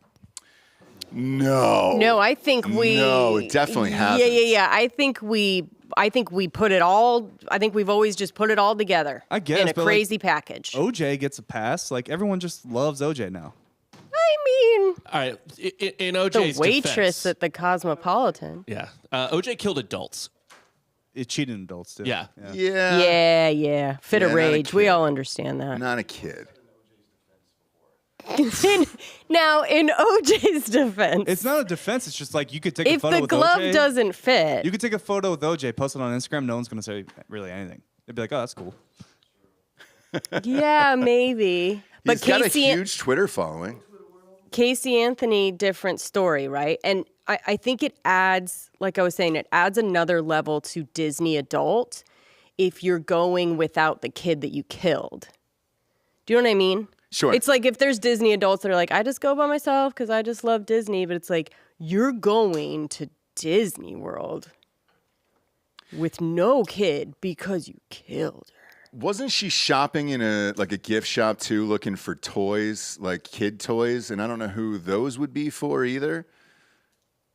No. No, I think we. No, it definitely hasn't. Yeah. I think we put it all. I think we've always just put it all together. I guess, in a but, like, crazy package. OJ gets a pass. Like everyone just loves OJ now. I mean, All right. In the OJ's waitress defense, at the Cosmopolitan. yeah. OJ killed adults. It cheated adults too. Yeah. Yeah. Yeah. Fit Yeah, of not a rage. We kid. all understand that. Not a kid. Now, in OJ's defense, It's not a defense. It's just like you could take a if photo the with glove OJ. doesn't fit, You could take a photo with OJ, post it on Instagram. No one's gonna say really anything. They'd be like, "Oh, that's cool." yeah, maybe. But He's got a Casey, huge Twitter following. Casey Anthony, different story, right? And I think it adds, like I was saying, it adds another level to Disney adult if you're going without the kid that you killed. Do you know what I mean? Sure. It's like if there's Disney adults that are like, I just go by myself because I just love Disney. But it's like, you're going to Disney World with no kid because you killed her. Wasn't she shopping in a gift shop too, looking for toys, like kid toys? And I don't know who those would be for either.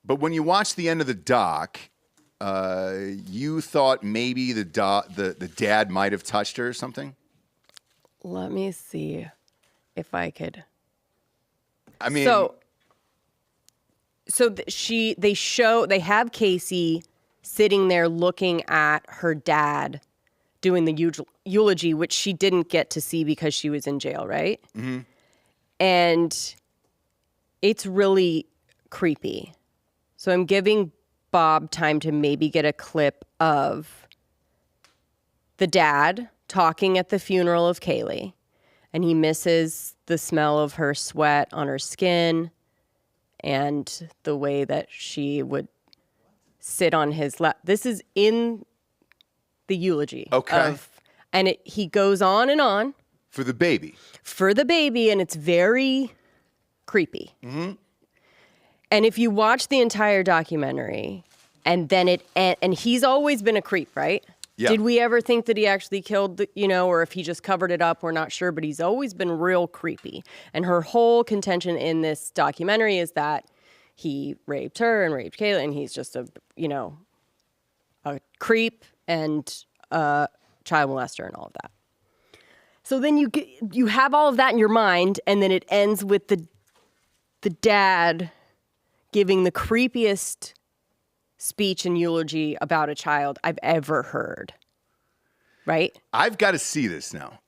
But when you watch the end of the doc, you thought maybe the dad might have touched her or something? Let me see if I could. I mean, they have Casey sitting there looking at her dad doing the eulogy, which she didn't get to see because she was in jail, right? Mm-hmm. And it's really creepy. So I'm giving Bob time to maybe get a clip of the dad talking at the funeral of Kaylee, and he misses the smell of her sweat on her skin and the way that she would sit on his lap. This is in the eulogy. Okay. And he goes on and on. for the baby. For the baby, and it's very creepy. Mm-hmm. And if you watch the entire documentary, and then and he's always been a creep, right? Yeah. Did we ever think that he actually killed, or if he just covered it up? We're not sure, but he's always been real creepy. And her whole contention in this documentary is that he raped her and raped Kayla, and he's just a creep and a child molester and all of that. So then you have all of that in your mind, and then it ends with the dad giving the creepiest speech and eulogy about a child I've ever heard. Right? I've got to see this now.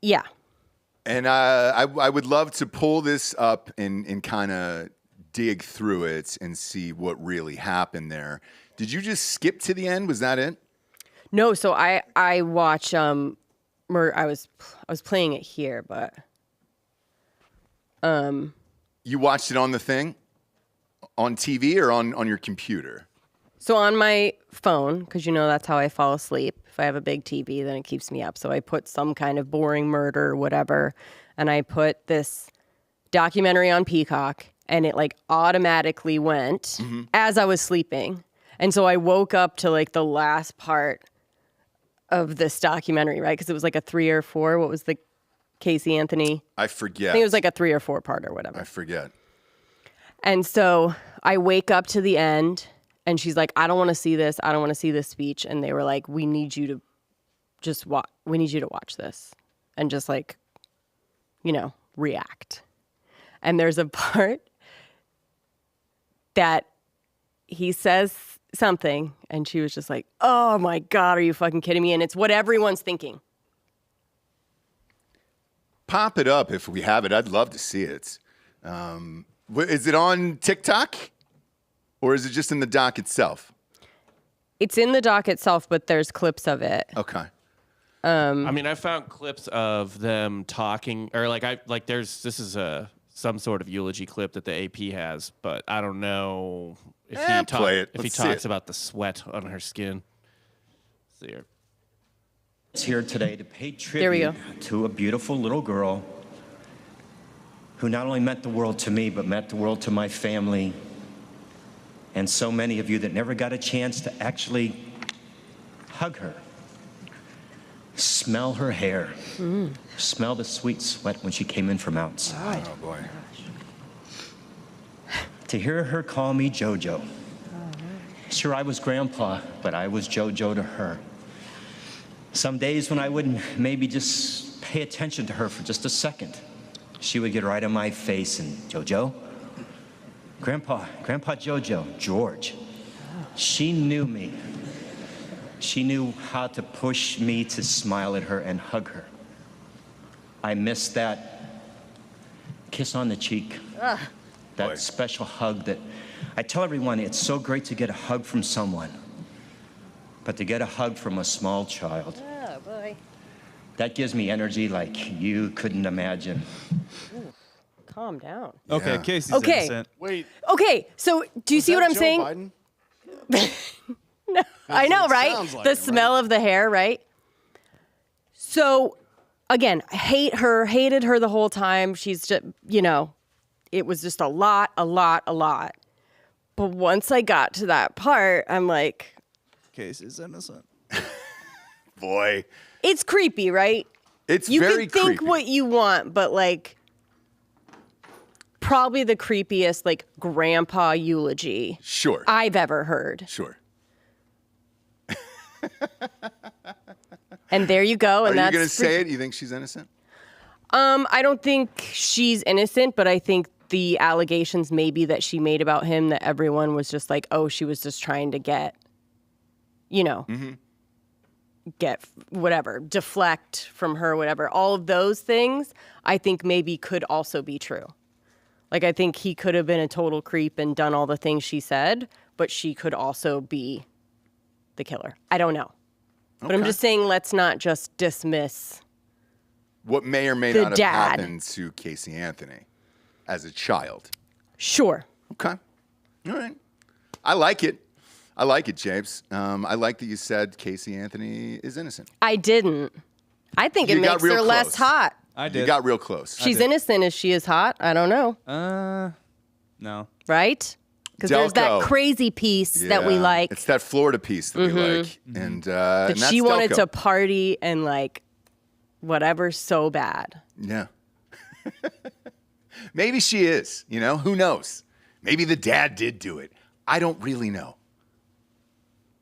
Yeah. And I would love to pull this up and kind of dig through it and see what really happened there. Did you just skip to the end? Was that it? No, so I watch I was playing it here, but you watched it on the thing? On TV or on your computer? So on my phone, because that's how I fall asleep. If I have a big TV, then it keeps me up. So I put some kind of boring murder or whatever, and I put this documentary on Peacock, and it like automatically went as I was sleeping. And so I woke up to like the last part of this documentary, right? Because it was like a 3 or 4. What was the Casey Anthony? I forget. I think it was like a 3 or 4 part or whatever. I forget. And so I wake up to the end, and she's like, I don't want to see this. I don't want to see this speech. And they were like, we need you to just watch. We need you to watch this and just like, react. And there's a part that he says something, and she was just like, oh my God, are you fucking kidding me? And it's what everyone's thinking. Pop it up if we have it. I'd love to see it. Is it on TikTok? Or is it just in the doc itself? It's in the doc itself, but there's clips of it. Okay. I mean, I found clips of them talking, or this is some sort of eulogy clip that the AP has, but I don't know if he talks about the sweat on her skin. Let's see here. It's here today to pay There we go. tribute to a beautiful little girl who not only meant the world to me, but meant the world to my family. And so many of you that never got a chance to actually hug her, smell her hair, smell the sweet sweat when she came in from outside. Oh, boy. To hear her call me JoJo. Sure, I was grandpa, but I was JoJo to her. Some days when I wouldn't maybe just pay attention to her for just a second, she would get right in my face and, JoJo? Grandpa JoJo, George. She knew me. She knew how to push me to smile at her and hug her. I miss that kiss on the cheek, that special hug that I tell everyone it's so great to get a hug from someone, but to get a hug from a small child, Oh, boy. that gives me energy like you couldn't imagine. Ooh, calm down. Okay, Yeah. Casey's Okay. innocent. Wait. Okay, so do you was see what that I'm Joe saying? Biden? No, I know, it right? sounds like The him, smell of the hair, right? So, again, hated her the whole time. She's just, it was just a lot. But once I got to that part, I'm like, Casey's innocent. Boy. it's creepy, right? It's You very can think creepy. what you want, but like, probably the creepiest, like, grandpa eulogy Sure. I've ever heard. Sure. And there you go. Are And you that's going to say it? You think she's innocent? I don't think she's innocent, but I think the allegations maybe that she made about him, that everyone was just like, oh, she was just trying to get, get whatever, deflect from her, whatever. All of those things, I think maybe could also be true. Like, I think he could have been a total creep and done all the things she said, but she could also be the killer. I don't know. But I'm Okay. just saying, let's not just dismiss. What may or may The not have dad. happened to Casey Anthony as a child. Sure. Okay. All right. I like it. I like it, James. I like that you said Casey Anthony is innocent. I didn't. I think it You got makes real her less close. hot. I You did. got real close. She's innocent as she is hot. I don't know. No. Right? Because there's that Delco. crazy piece that we Yeah. like. It's that Florida piece that we like. And, That and that's she wanted Delco. to party and like whatever so bad. Yeah. Maybe she is, who knows? Maybe the dad did do it. I don't really know.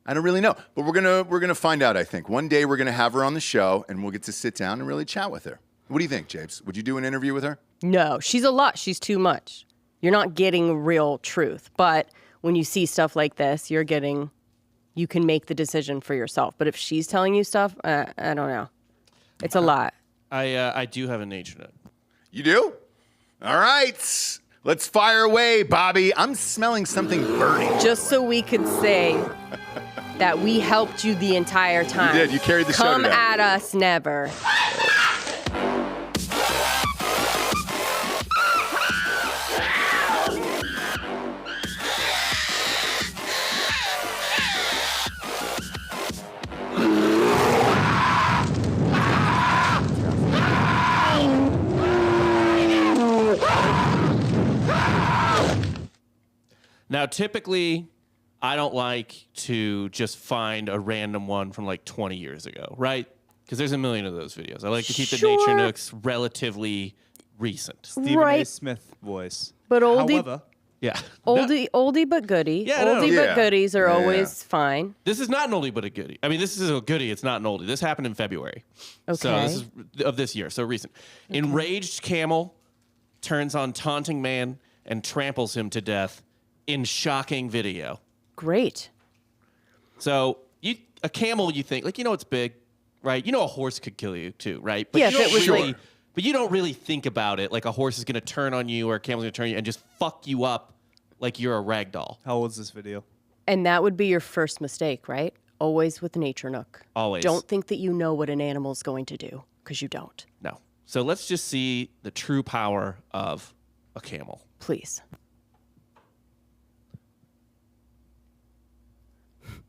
But we're gonna find out, I think. One day we're gonna have her on the show and we'll get to sit down and really chat with her. What do you think, Japes? Would you do an interview with her? No, she's a lot. She's too much. You're not getting real truth. But when you see stuff like this, you can make the decision for yourself. But if she's telling you stuff, I don't know. It's a lot. I do have a nature note. You do? All right. Let's fire away, Bobby. I'm smelling something burning. Just so we could say that we helped you the entire time. You did. You carried the show Come today. at us never. Now, typically, I don't like to just find a random one from like 20 years ago, right? Because there's a million of those videos. I like to keep the Nature Nooks relatively recent. Stephen A. Smith voice. But oldie, However, Yeah. oldie but goodie. Yeah, no. Oldie Yeah. but goodies are Yeah. always fine. This is not an oldie but a goodie. I mean, this is a goodie. It's not an oldie. This happened in February. So Okay. this is of this year, so recent. Enraged camel turns on taunting man and tramples him to death in shocking video. Great. So a camel, you think, like, it's big, right? A horse could kill you too, right? But Yeah, you if don't it was really, but you don't really think about it like a horse is going to turn on you or a camel's going to turn on you and just fuck you up like you're a rag doll. how old is this video? And that would be your first mistake, right? Always with Nature Nook. Always. Don't think that you know what an animal's going to do, because you don't. No. So let's just see the true power of a camel. Please.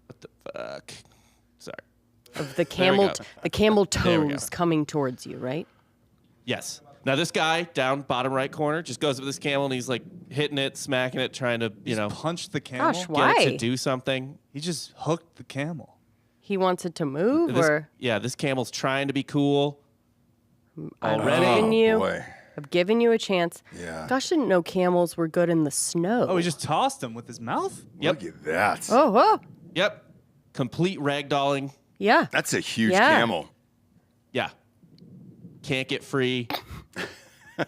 What the fuck? Sorry. Of the There we camel, go. the camel There we go. toes coming towards you, right? Yes. Now this guy down bottom right corner just goes up with this camel and he's like hitting it, smacking it, trying to, Punched the camel. Gosh, get why? it to do something. He just hooked the camel. He wants it to move, This, or this camel's trying to be cool. I've Already? given you, boy. I've given you a chance. Yeah. Gosh, didn't know camels were good in the snow. Oh, he just tossed him with his mouth? Yep. Look at that. Oh, Yep. Complete ragdolling. yeah. That's a huge Yeah. camel. Yeah. Can't get free.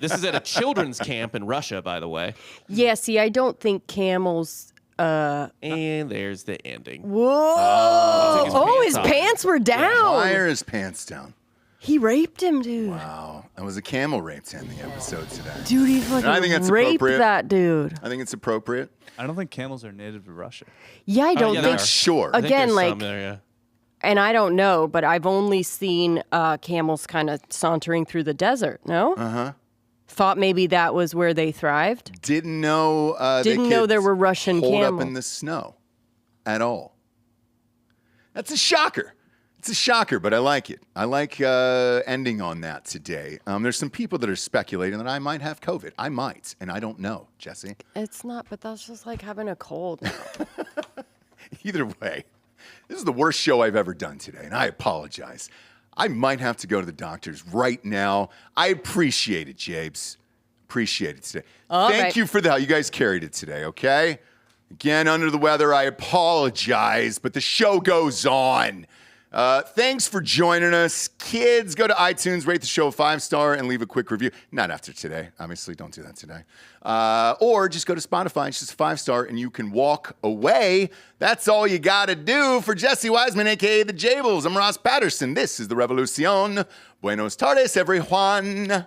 This is at a children's camp in Russia, by the way. Yeah, see, I don't think camels. And there's the ending. Whoa! his Oh, pants his off. pants were down. Why are his pants down? He raped him, dude. Wow. That was a camel rape to end the episode today. Dude, he I think fucking that's raped appropriate. that dude. I think it's appropriate. I don't think camels are native to Russia. Yeah, I don't yeah, think. they are. Sure. I think Again, there's like, some there, yeah. and I don't know, but I've only seen camels kind of sauntering through the desert. No. Thought maybe that was where they thrived. Didn't know. Didn't know there were Russian holed camels. up in the snow, at all. That's a shocker. It's a shocker, but I like it. I like ending on that today. There's some people that are speculating that I might have COVID. I might, and I don't know, Jesse. It's not, but that's just like having a cold now. Either way, this is the worst show I've ever done today, and I apologize. I might have to go to the doctors right now. I appreciate it, Jabes. Appreciate it today. Thank right. you for that. You guys carried it today, okay? Again, under the weather, I apologize, but the show goes on. Thanks for joining us. Kids, go to iTunes, rate the show a 5-star, and leave a quick review. Not after today. Obviously, don't do that today. Or just go to Spotify. It's just a 5-star, and you can walk away. That's all you got to do. For Jesse Wiseman, a.k.a. The Jables, I'm Ross Patterson. This is The Revolucion. Buenos tardes, everyone.